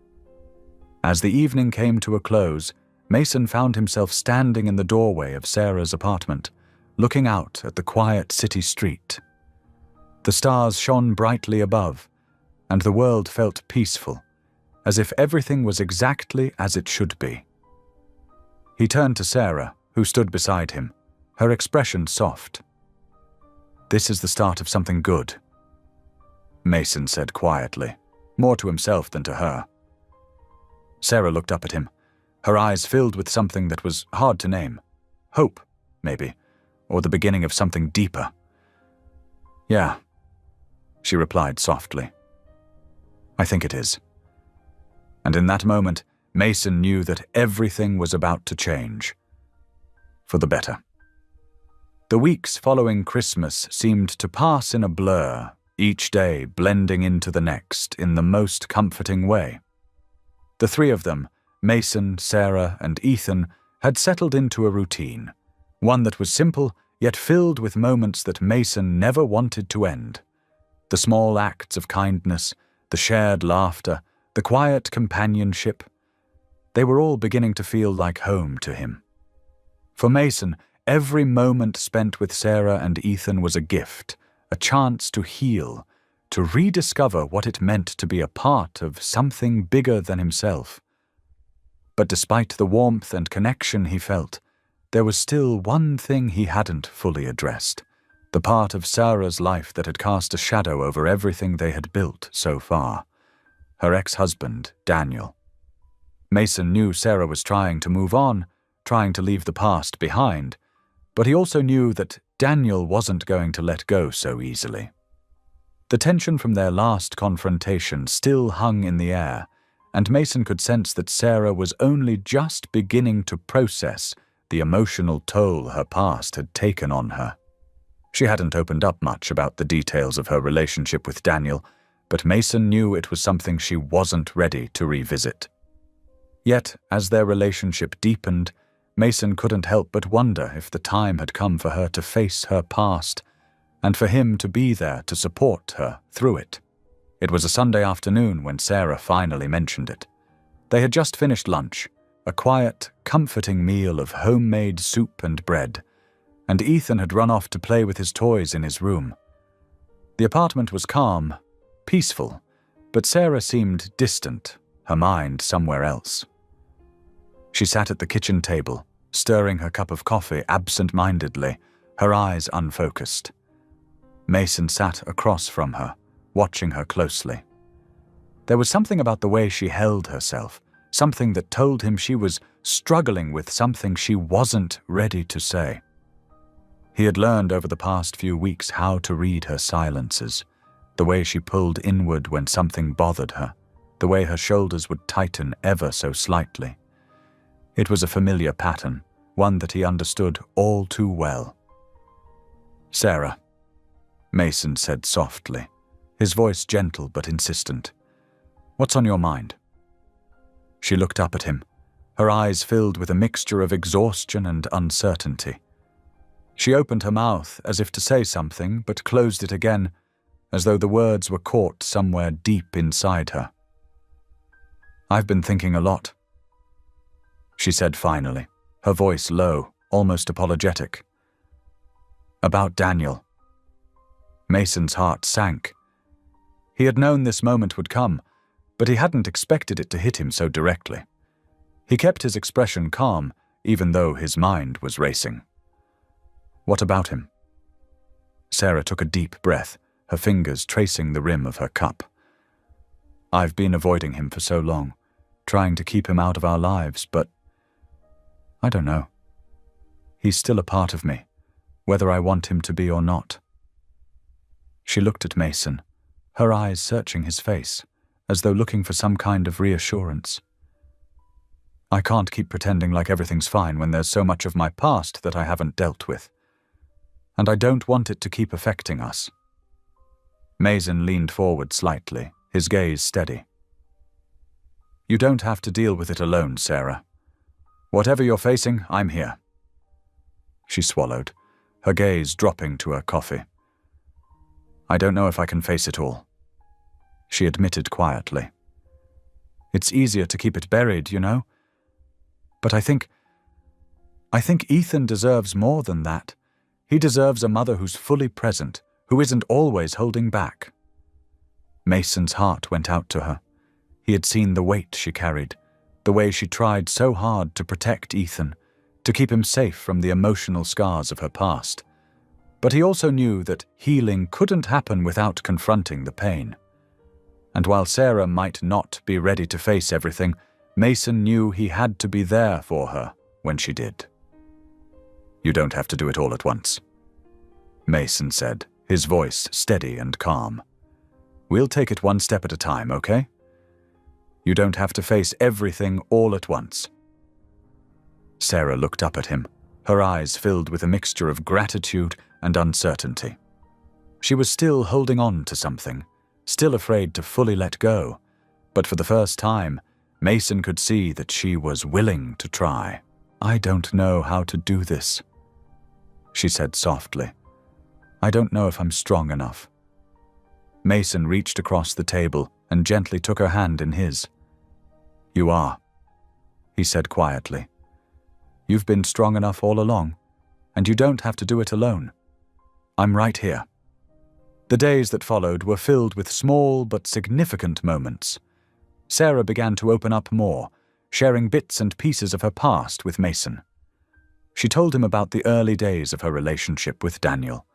As the evening came to a close, Mason found himself standing in the doorway of Sarah's apartment, looking out at the quiet city street. The stars shone brightly above, and the world felt peaceful, as if everything was exactly as it should be. He turned to Sarah, who stood beside him, her expression soft. "This is the start of something good," Mason said quietly, more to himself than to her. Sarah looked up at him, her eyes filled with something that was hard to name. Hope, maybe, or the beginning of something deeper. "Yeah," she replied softly. "I think it is." And in that moment, Mason knew that everything was about to change. For the better. The weeks following Christmas seemed to pass in a blur, each day blending into the next in the most comforting way. The three of them, Mason, Sarah, and Ethan, had settled into a routine, one that was simple yet filled with moments that Mason never wanted to end. The small acts of kindness, the shared laughter, the quiet companionship. They were all beginning to feel like home to him. For Mason, every moment spent with Sarah and Ethan was a gift, a chance to heal, to rediscover what it meant to be a part of something bigger than himself. But despite the warmth and connection he felt, there was still one thing he hadn't fully addressed, the part of Sarah's life that had cast a shadow over everything they had built so far. Her ex-husband, Daniel. Mason knew Sarah was trying to move on, trying to leave the past behind, but he also knew that Daniel wasn't going to let go so easily. The tension from their last confrontation still hung in the air, and Mason could sense that Sarah was only just beginning to process the emotional toll her past had taken on her. She hadn't opened up much about the details of her relationship with Daniel, but Mason knew it was something she wasn't ready to revisit. Yet, as their relationship deepened, Mason couldn't help but wonder if the time had come for her to face her past, and for him to be there to support her through it. It was a Sunday afternoon when Sarah finally mentioned it. They had just finished lunch, a quiet, comforting meal of homemade soup and bread, and Ethan had run off to play with his toys in his room. The apartment was calm, peaceful, but Sarah seemed distant, her mind somewhere else. She sat at the kitchen table, stirring her cup of coffee absent-mindedly, her eyes unfocused. Mason sat across from her, watching her closely. There was something about the way she held herself, something that told him she was struggling with something she wasn't ready to say. He had learned over the past few weeks how to read her silences, the way she pulled inward when something bothered her, the way her shoulders would tighten ever so slightly. It was a familiar pattern, one that he understood all too well. "Sarah," Mason said softly, his voice gentle but insistent. "What's on your mind?" She looked up at him, her eyes filled with a mixture of exhaustion and uncertainty. She opened her mouth as if to say something, but closed it again, as though the words were caught somewhere deep inside her. "I've been thinking a lot," she said finally, her voice low, almost apologetic. "About Daniel." Mason's heart sank. He had known this moment would come, but he hadn't expected it to hit him so directly. He kept his expression calm, even though his mind was racing. "What about him?" Sarah took a deep breath, her fingers tracing the rim of her cup. "I've been avoiding him for so long, trying to keep him out of our lives, but I don't know. He's still a part of me, whether I want him to be or not." She looked at Mason, her eyes searching his face, as though looking for some kind of reassurance. "I can't keep pretending like everything's fine when there's so much of my past that I haven't dealt with. And I don't want it to keep affecting us." Mason leaned forward slightly, his gaze steady. "You don't have to deal with it alone, Sarah. Whatever you're facing, I'm here." She swallowed, her gaze dropping to her coffee. "I don't know if I can face it all," she admitted quietly. "It's easier to keep it buried, you know? But I think Ethan deserves more than that. He deserves a mother who's fully present, who isn't always holding back." Mason's heart went out to her. He had seen the weight she carried, the way she tried so hard to protect Ethan, to keep him safe from the emotional scars of her past. But he also knew that healing couldn't happen without confronting the pain. And while Sarah might not be ready to face everything, Mason knew he had to be there for her when she did. "You don't have to do it all at once," Mason said, his voice steady and calm. "We'll take it one step at a time, okay? You don't have to face everything all at once." Sarah looked up at him, her eyes filled with a mixture of gratitude and uncertainty. She was still holding on to something, still afraid to fully let go, but for the first time, Mason could see that she was willing to try. "I don't know how to do this," she said softly. "I don't know if I'm strong enough." Mason reached across the table, and gently took her hand in his. "You are," he said quietly. "You've been strong enough all along, and you don't have to do it alone. I'm right here." The days that followed were filled with small but significant moments. Sarah began to open up more, sharing bits and pieces of her past with Mason. She told him about the early days of her relationship with Daniel,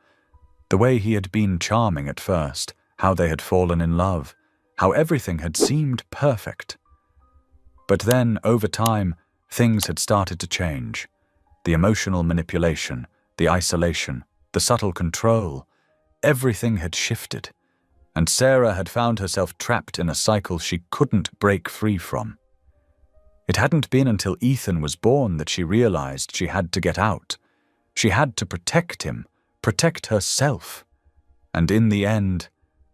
the way he had been charming at first, how they had fallen in love, how everything had seemed perfect. But then, over time, things had started to change. The emotional manipulation, the isolation, the subtle control, everything had shifted, and Sarah had found herself trapped in a cycle she couldn't break free from. It hadn't been until Ethan was born that she realized she had to get out. She had to protect him, protect herself. And in the end,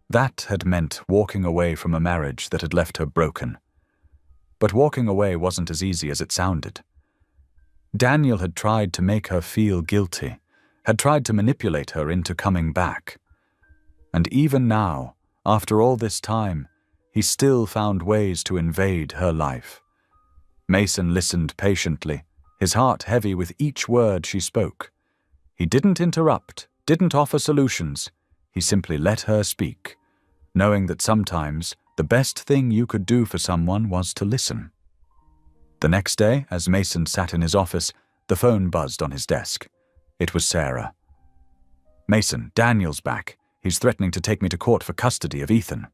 that had meant walking away from a marriage that had left her broken. But walking away wasn't as easy as it sounded. Daniel had tried to make her feel guilty, had tried to manipulate her into coming back. And even now, after all this time, he still found ways to invade her life. Mason listened patiently, his heart heavy with each word she spoke. He didn't interrupt, didn't offer solutions. He simply let her speak, knowing that sometimes the best thing you could do for someone was to listen. The next day, as Mason sat in his office, the phone buzzed on his desk. It was Sarah. "Mason, Daniel's back. He's threatening to take me to court for custody of Ethan."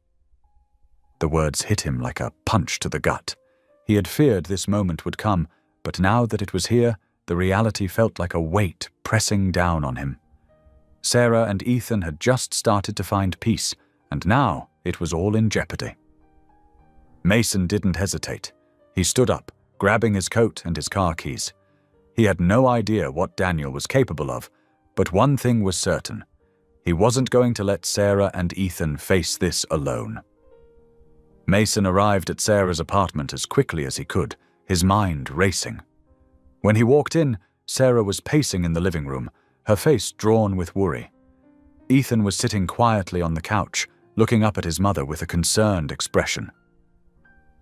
The words hit him like a punch to the gut. He had feared this moment would come, but now that it was here, the reality felt like a weight pressing down on him. Sarah and Ethan had just started to find peace, and now it was all in jeopardy. Mason didn't hesitate. He stood up, grabbing his coat and his car keys. He had no idea what Daniel was capable of, but one thing was certain. He wasn't going to let Sarah and Ethan face this alone. Mason arrived at Sarah's apartment as quickly as he could, his mind racing. When he walked in, Sarah was pacing in the living room, her face drawn with worry. Ethan was sitting quietly on the couch, looking up at his mother with a concerned expression.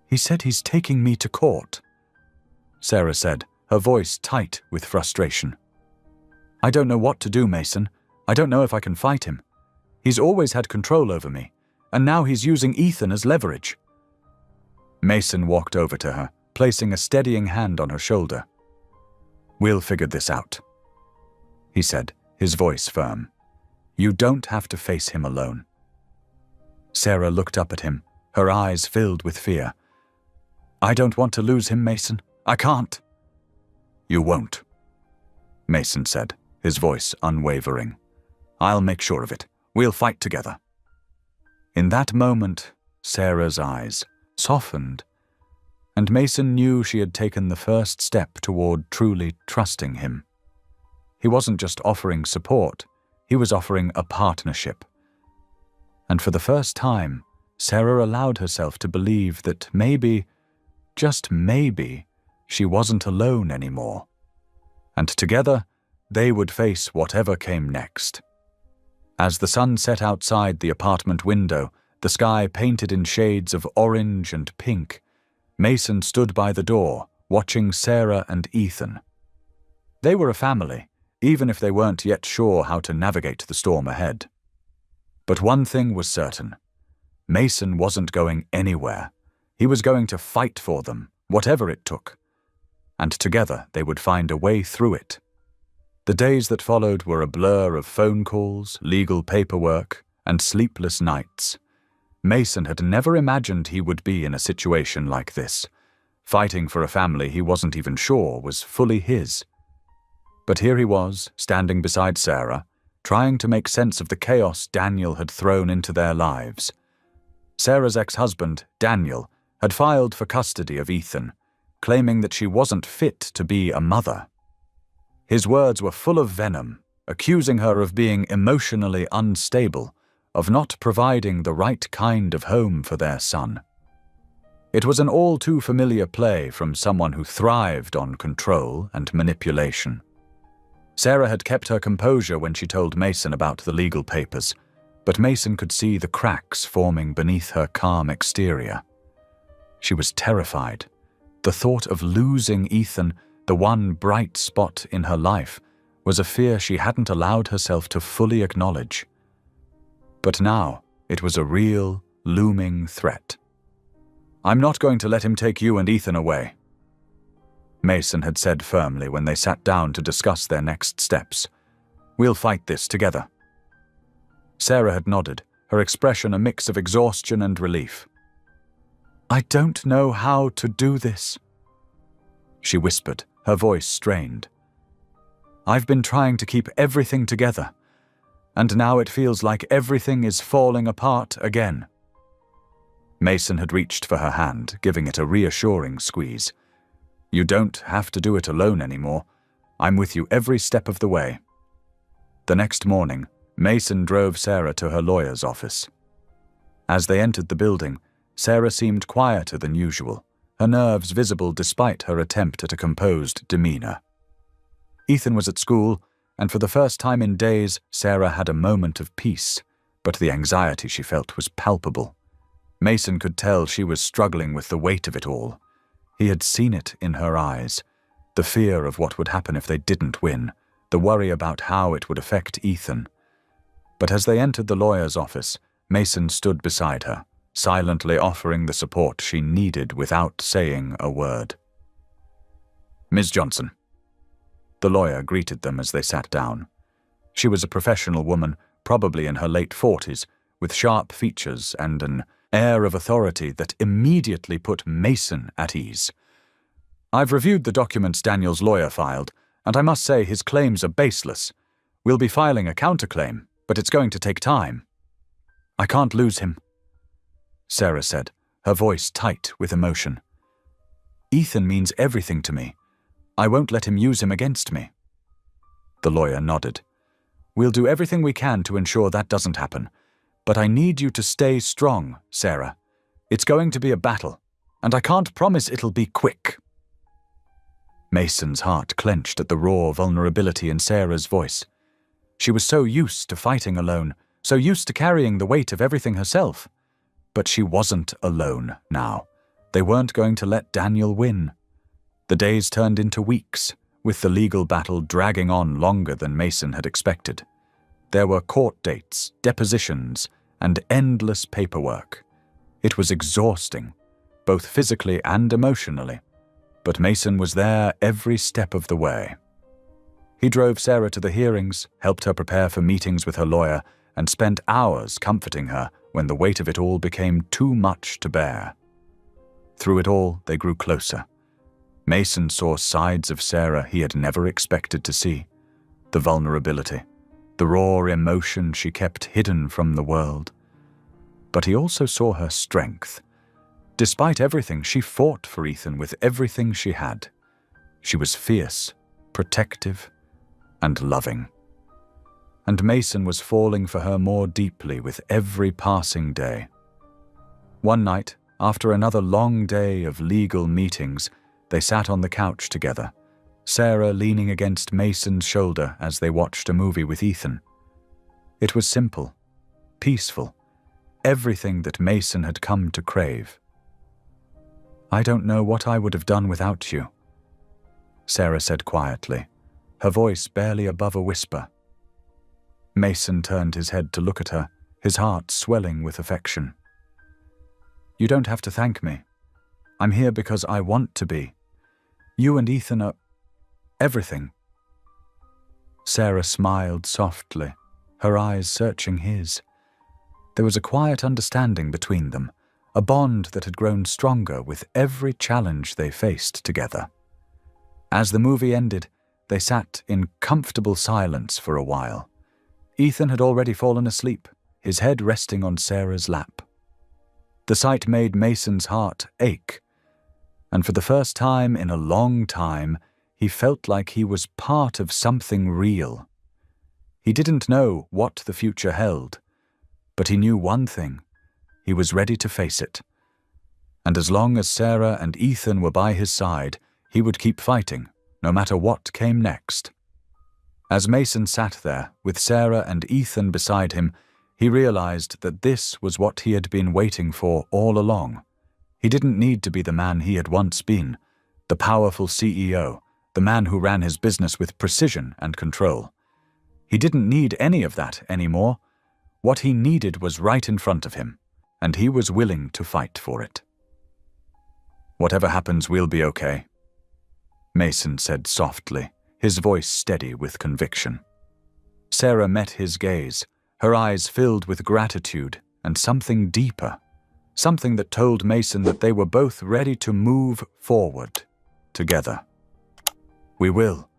"He said he's taking me to court," Sarah said, her voice tight with frustration. "I don't know what to do, Mason. I don't know if I can fight him. He's always had control over me, and now he's using Ethan as leverage." Mason walked over to her, placing a steadying hand on her shoulder. "We'll figure this out," he said, his voice firm. "You don't have to face him alone." Sarah looked up at him, her eyes filled with fear. "I don't want to lose him, Mason. I can't." "You won't," Mason said, his voice unwavering. "I'll make sure of it. We'll fight together." In that moment, Sarah's eyes softened, and Mason knew she had taken the first step toward truly trusting him. He wasn't just offering support, he was offering a partnership. And for the first time, Sarah allowed herself to believe that maybe, just maybe, she wasn't alone anymore. And together, they would face whatever came next. As the sun set outside the apartment window, the sky painted in shades of orange and pink, Mason stood by the door, watching Sarah and Ethan. They were a family, even if they weren't yet sure how to navigate the storm ahead. But one thing was certain. Mason wasn't going anywhere. He was going to fight for them, whatever it took. And together they would find a way through it. The days that followed were a blur of phone calls, legal paperwork, and sleepless nights. Mason had never imagined he would be in a situation like this, fighting for a family he wasn't even sure was fully his. But here he was, standing beside Sarah, trying to make sense of the chaos Daniel had thrown into their lives. Sarah's ex-husband, Daniel, had filed for custody of Ethan, claiming that she wasn't fit to be a mother. His words were full of venom, accusing her of being emotionally unstable, of not providing the right kind of home for their son. It was an all-too-familiar play from someone who thrived on control and manipulation. Sarah had kept her composure when she told Mason about the legal papers, but Mason could see the cracks forming beneath her calm exterior. She was terrified. The thought of losing Ethan, the one bright spot in her life, was a fear she hadn't allowed herself to fully acknowledge. But now it was a real, looming threat. "I'm not going to let him take you and Ethan away," Mason had said firmly when they sat down to discuss their next steps. "We'll fight this together." Sarah had nodded, her expression a mix of exhaustion and relief. "I don't know how to do this," she whispered, her voice strained. "I've been trying to keep everything together, and now it feels like everything is falling apart again." Mason had reached for her hand, giving it a reassuring squeeze. "You don't have to do it alone anymore. I'm with you every step of the way." The next morning, Mason drove Sarah to her lawyer's office. As they entered the building, Sarah seemed quieter than usual, her nerves visible despite her attempt at a composed demeanor. Ethan was at school, and for the first time in days, Sarah had a moment of peace, but the anxiety she felt was palpable. Mason could tell she was struggling with the weight of it all. He had seen it in her eyes, the fear of what would happen if they didn't win, the worry about how it would affect Ethan. But as they entered the lawyer's office, Mason stood beside her, silently offering the support she needed without saying a word. "Ms. Johnson." The lawyer greeted them as they sat down. She was a professional woman, probably in her late 40s, with sharp features and an air of authority that immediately put Mason at ease. "I've reviewed the documents Daniel's lawyer filed, and I must say his claims are baseless. We'll be filing a counterclaim, but it's going to take time." "I can't lose him," Sarah said, her voice tight with emotion. "Ethan means everything to me. I won't let him use him against me." The lawyer nodded. "We'll do everything we can to ensure that doesn't happen. But I need you to stay strong, Sarah. It's going to be a battle, and I can't promise it'll be quick." Mason's heart clenched at the raw vulnerability in Sarah's voice. She was so used to fighting alone, so used to carrying the weight of everything herself. But she wasn't alone now. They weren't going to let Daniel win. The days turned into weeks, with the legal battle dragging on longer than Mason had expected. There were court dates, depositions, and endless paperwork. It was exhausting, both physically and emotionally, but Mason was there every step of the way. He drove Sarah to the hearings, helped her prepare for meetings with her lawyer, and spent hours comforting her when the weight of it all became too much to bear. Through it all, they grew closer. Mason saw sides of Sarah he had never expected to see. The vulnerability, the raw emotion she kept hidden from the world. But he also saw her strength. Despite everything, she fought for Ethan with everything she had. She was fierce, protective, and loving. And Mason was falling for her more deeply with every passing day. One night, after another long day of legal meetings, they sat on the couch together, Sarah leaning against Mason's shoulder as they watched a movie with Ethan. It was simple, peaceful, everything that Mason had come to crave. "I don't know what I would have done without you," Sarah said quietly, her voice barely above a whisper. Mason turned his head to look at her, his heart swelling with affection. "You don't have to thank me. I'm here because I want to be. You and Ethan are everything." Sarah smiled softly, her eyes searching his. There was a quiet understanding between them, a bond that had grown stronger with every challenge they faced together. As the movie ended, they sat in comfortable silence for a while. Ethan had already fallen asleep, his head resting on Sarah's lap. The sight made Mason's heart ache, and for the first time in a long time, he felt like he was part of something real. He didn't know what the future held, but he knew one thing: he was ready to face it. And as long as Sarah and Ethan were by his side, he would keep fighting, no matter what came next. As Mason sat there, with Sarah and Ethan beside him, He realized that this was what he had been waiting for all along. He didn't need to be the man he had once been, the powerful CEO, the man who ran his business with precision and control. He didn't need any of that anymore. What he needed was right in front of him, and he was willing to fight for it. "Whatever happens, we'll be okay," Mason said softly, his voice steady with conviction. Sarah met his gaze, her eyes filled with gratitude and something deeper, something that told Mason that they were both ready to move forward together. "We will,"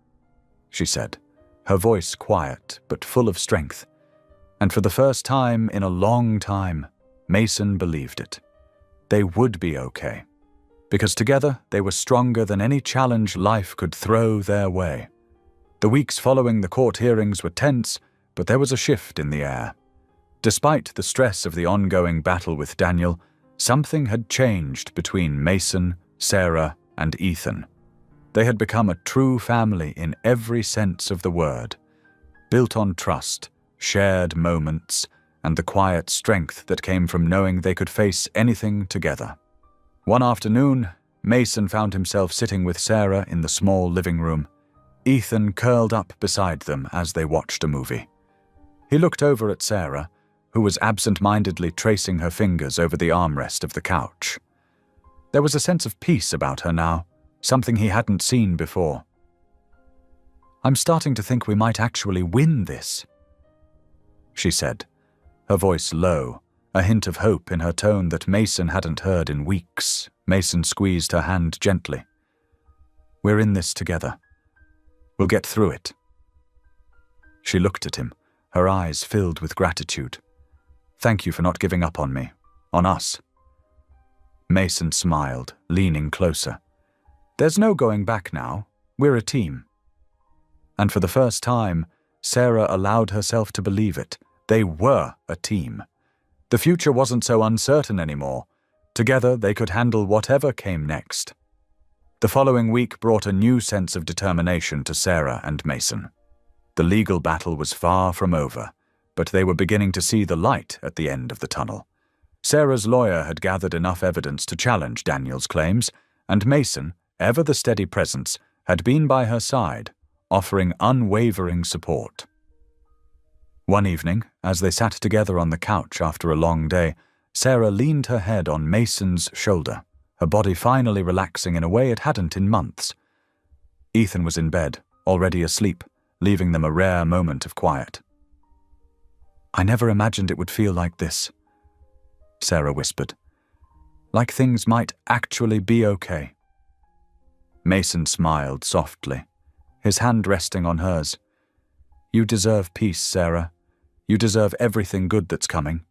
she said, her voice quiet but full of strength. And for the first time in a long time, Mason believed it. They would be okay, because together they were stronger than any challenge life could throw their way. The weeks following the court hearings were tense, but there was a shift in the air. Despite the stress of the ongoing battle with Daniel, something had changed between Mason, Sarah, and Ethan. They had become a true family in every sense of the word, built on trust, shared moments, and the quiet strength that came from knowing they could face anything together. One afternoon, Mason found himself sitting with Sarah in the small living room, Ethan curled up beside them as they watched a movie. He looked over at Sarah, who was absent-mindedly tracing her fingers over the armrest of the couch. There was a sense of peace about her now, something he hadn't seen before. "I'm starting to think we might actually win this," she said, her voice low, a hint of hope in her tone that Mason hadn't heard in weeks. Mason squeezed her hand gently. "We're in this together. We'll get through it." She looked at him, her eyes filled with gratitude. "Thank you for not giving up on me, on us." Mason smiled, leaning closer. "There's no going back now. We're a team." And for the first time, Sarah allowed herself to believe it. They were a team. The future wasn't so uncertain anymore. Together, they could handle whatever came next. The following week brought a new sense of determination to Sarah and Mason. The legal battle was far from over, but they were beginning to see the light at the end of the tunnel. Sarah's lawyer had gathered enough evidence to challenge Daniel's claims, and Mason, ever the steady presence, had been by her side, offering unwavering support. One evening, as they sat together on the couch after a long day, Sarah leaned her head on Mason's shoulder, her body finally relaxing in a way it hadn't in months. Ethan was in bed, already asleep, leaving them a rare moment of quiet. "I never imagined it would feel like this," Sarah whispered. "Like things might actually be okay." Mason smiled softly, his hand resting on hers. "You deserve peace, Sarah. You deserve everything good that's coming."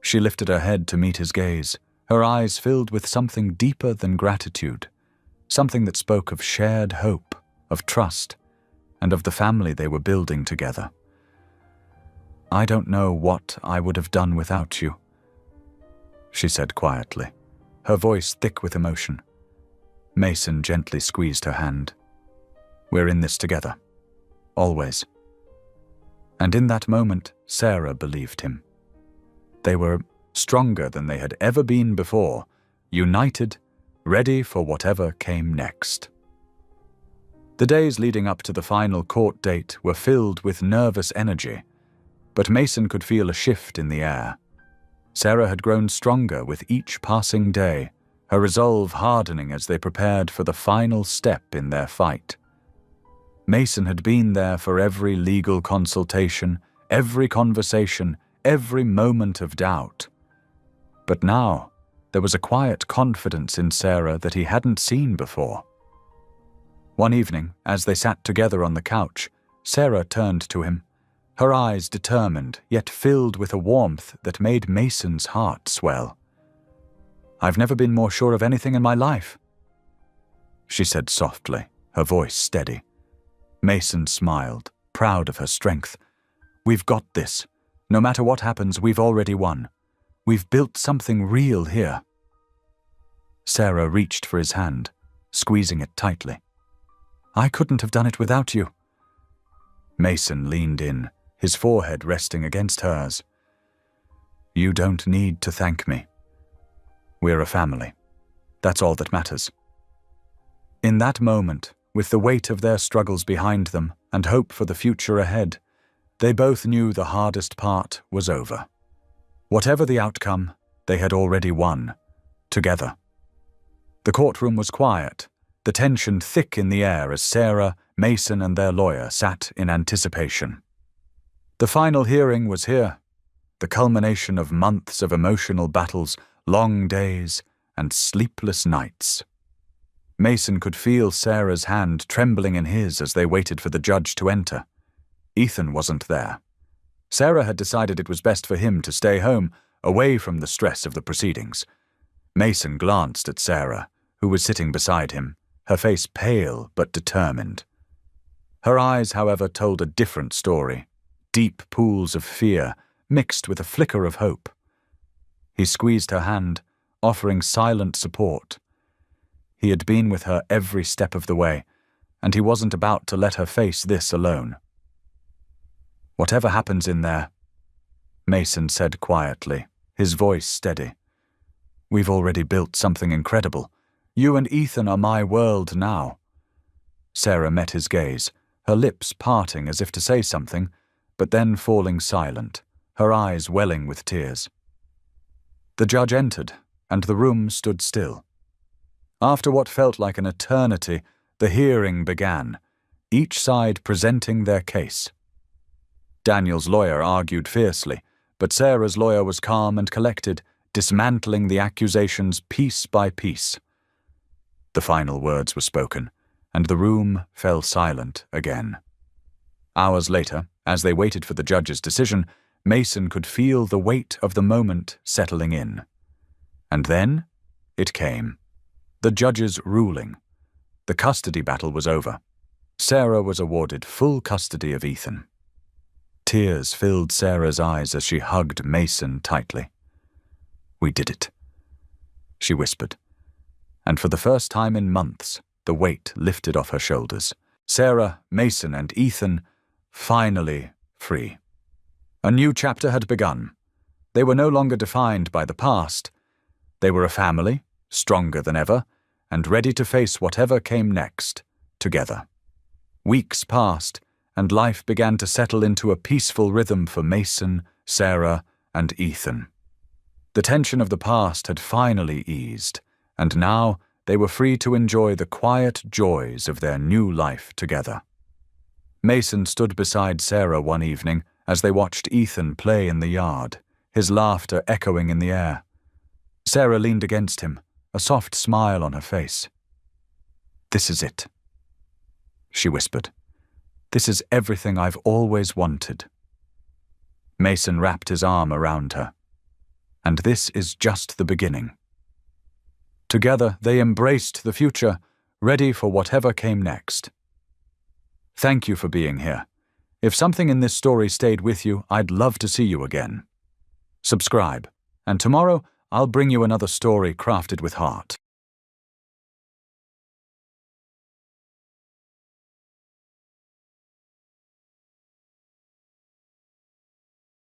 She lifted her head to meet his gaze, her eyes filled with something deeper than gratitude, something that spoke of shared hope, of trust, and of the family they were building together. "I don't know what I would have done without you," she said quietly, her voice thick with emotion. Mason gently squeezed her hand. "We're in this together. Always." And in that moment, Sarah believed him. They were stronger than they had ever been before, united, ready for whatever came next. The days leading up to the final court date were filled with nervous energy, but Mason could feel a shift in the air. Sarah had grown stronger with each passing day, her resolve hardening as they prepared for the final step in their fight. Mason had been there for every legal consultation, every conversation, every moment of doubt. But now, there was a quiet confidence in Sarah that he hadn't seen before. One evening, as they sat together on the couch, Sarah turned to him, her eyes determined yet filled with a warmth that made Mason's heart swell. "I've never been more sure of anything in my life," she said softly, her voice steady. Mason smiled, proud of her strength. "We've got this. No matter what happens, we've already won. We've built something real here." Sarah reached for his hand, squeezing it tightly. "I couldn't have done it without you." Mason leaned in, his forehead resting against hers. "You don't need to thank me. We're a family. That's all that matters." In that moment, with the weight of their struggles behind them and hope for the future ahead, they both knew the hardest part was over. Whatever the outcome, they had already won, together. The courtroom was quiet, the tension thick in the air as Sarah, Mason, and their lawyer sat in anticipation. The final hearing was here, the culmination of months of emotional battles, long days, and sleepless nights. Mason could feel Sarah's hand trembling in his as they waited for the judge to enter. Ethan wasn't there. Sarah had decided it was best for him to stay home, away from the stress of the proceedings. Mason glanced at Sarah, who was sitting beside him, her face pale but determined. Her eyes, however, told a different story, deep pools of fear mixed with a flicker of hope. He squeezed her hand, offering silent support. He had been with her every step of the way, and he wasn't about to let her face this alone. "Whatever happens in there," Mason said quietly, his voice steady, "we've already built something incredible. You and Ethan are my world now." Sarah met his gaze, her lips parting as if to say something, but then falling silent, her eyes welling with tears. The judge entered, and the room stood still. After what felt like an eternity, the hearing began, each side presenting their case. Daniel's lawyer argued fiercely, but Sarah's lawyer was calm and collected, dismantling the accusations piece by piece. The final words were spoken, and the room fell silent again. Hours later, as they waited for the judge's decision, Mason could feel the weight of the moment settling in. And then it came. The judge's ruling. The custody battle was over. Sarah was awarded full custody of Ethan. Tears filled Sarah's eyes as she hugged Mason tightly. "We did it," she whispered. And for the first time in months, the weight lifted off her shoulders. Sarah, Mason, and Ethan, finally free. A new chapter had begun. They were no longer defined by the past. They were a family, stronger than ever, and ready to face whatever came next, together. Weeks passed, and life began to settle into a peaceful rhythm for Mason, Sarah, and Ethan. The tension of the past had finally eased, and now they were free to enjoy the quiet joys of their new life together. Mason stood beside Sarah one evening as they watched Ethan play in the yard, his laughter echoing in the air. Sarah leaned against him, a soft smile on her face. "This is it," she whispered. "This is everything I've always wanted." Mason wrapped his arm around her. "And this is just the beginning." Together, they embraced the future, ready for whatever came next. Thank you for being here. If something in this story stayed with you, I'd love to see you again. Subscribe, and tomorrow I'll bring you another story crafted with heart.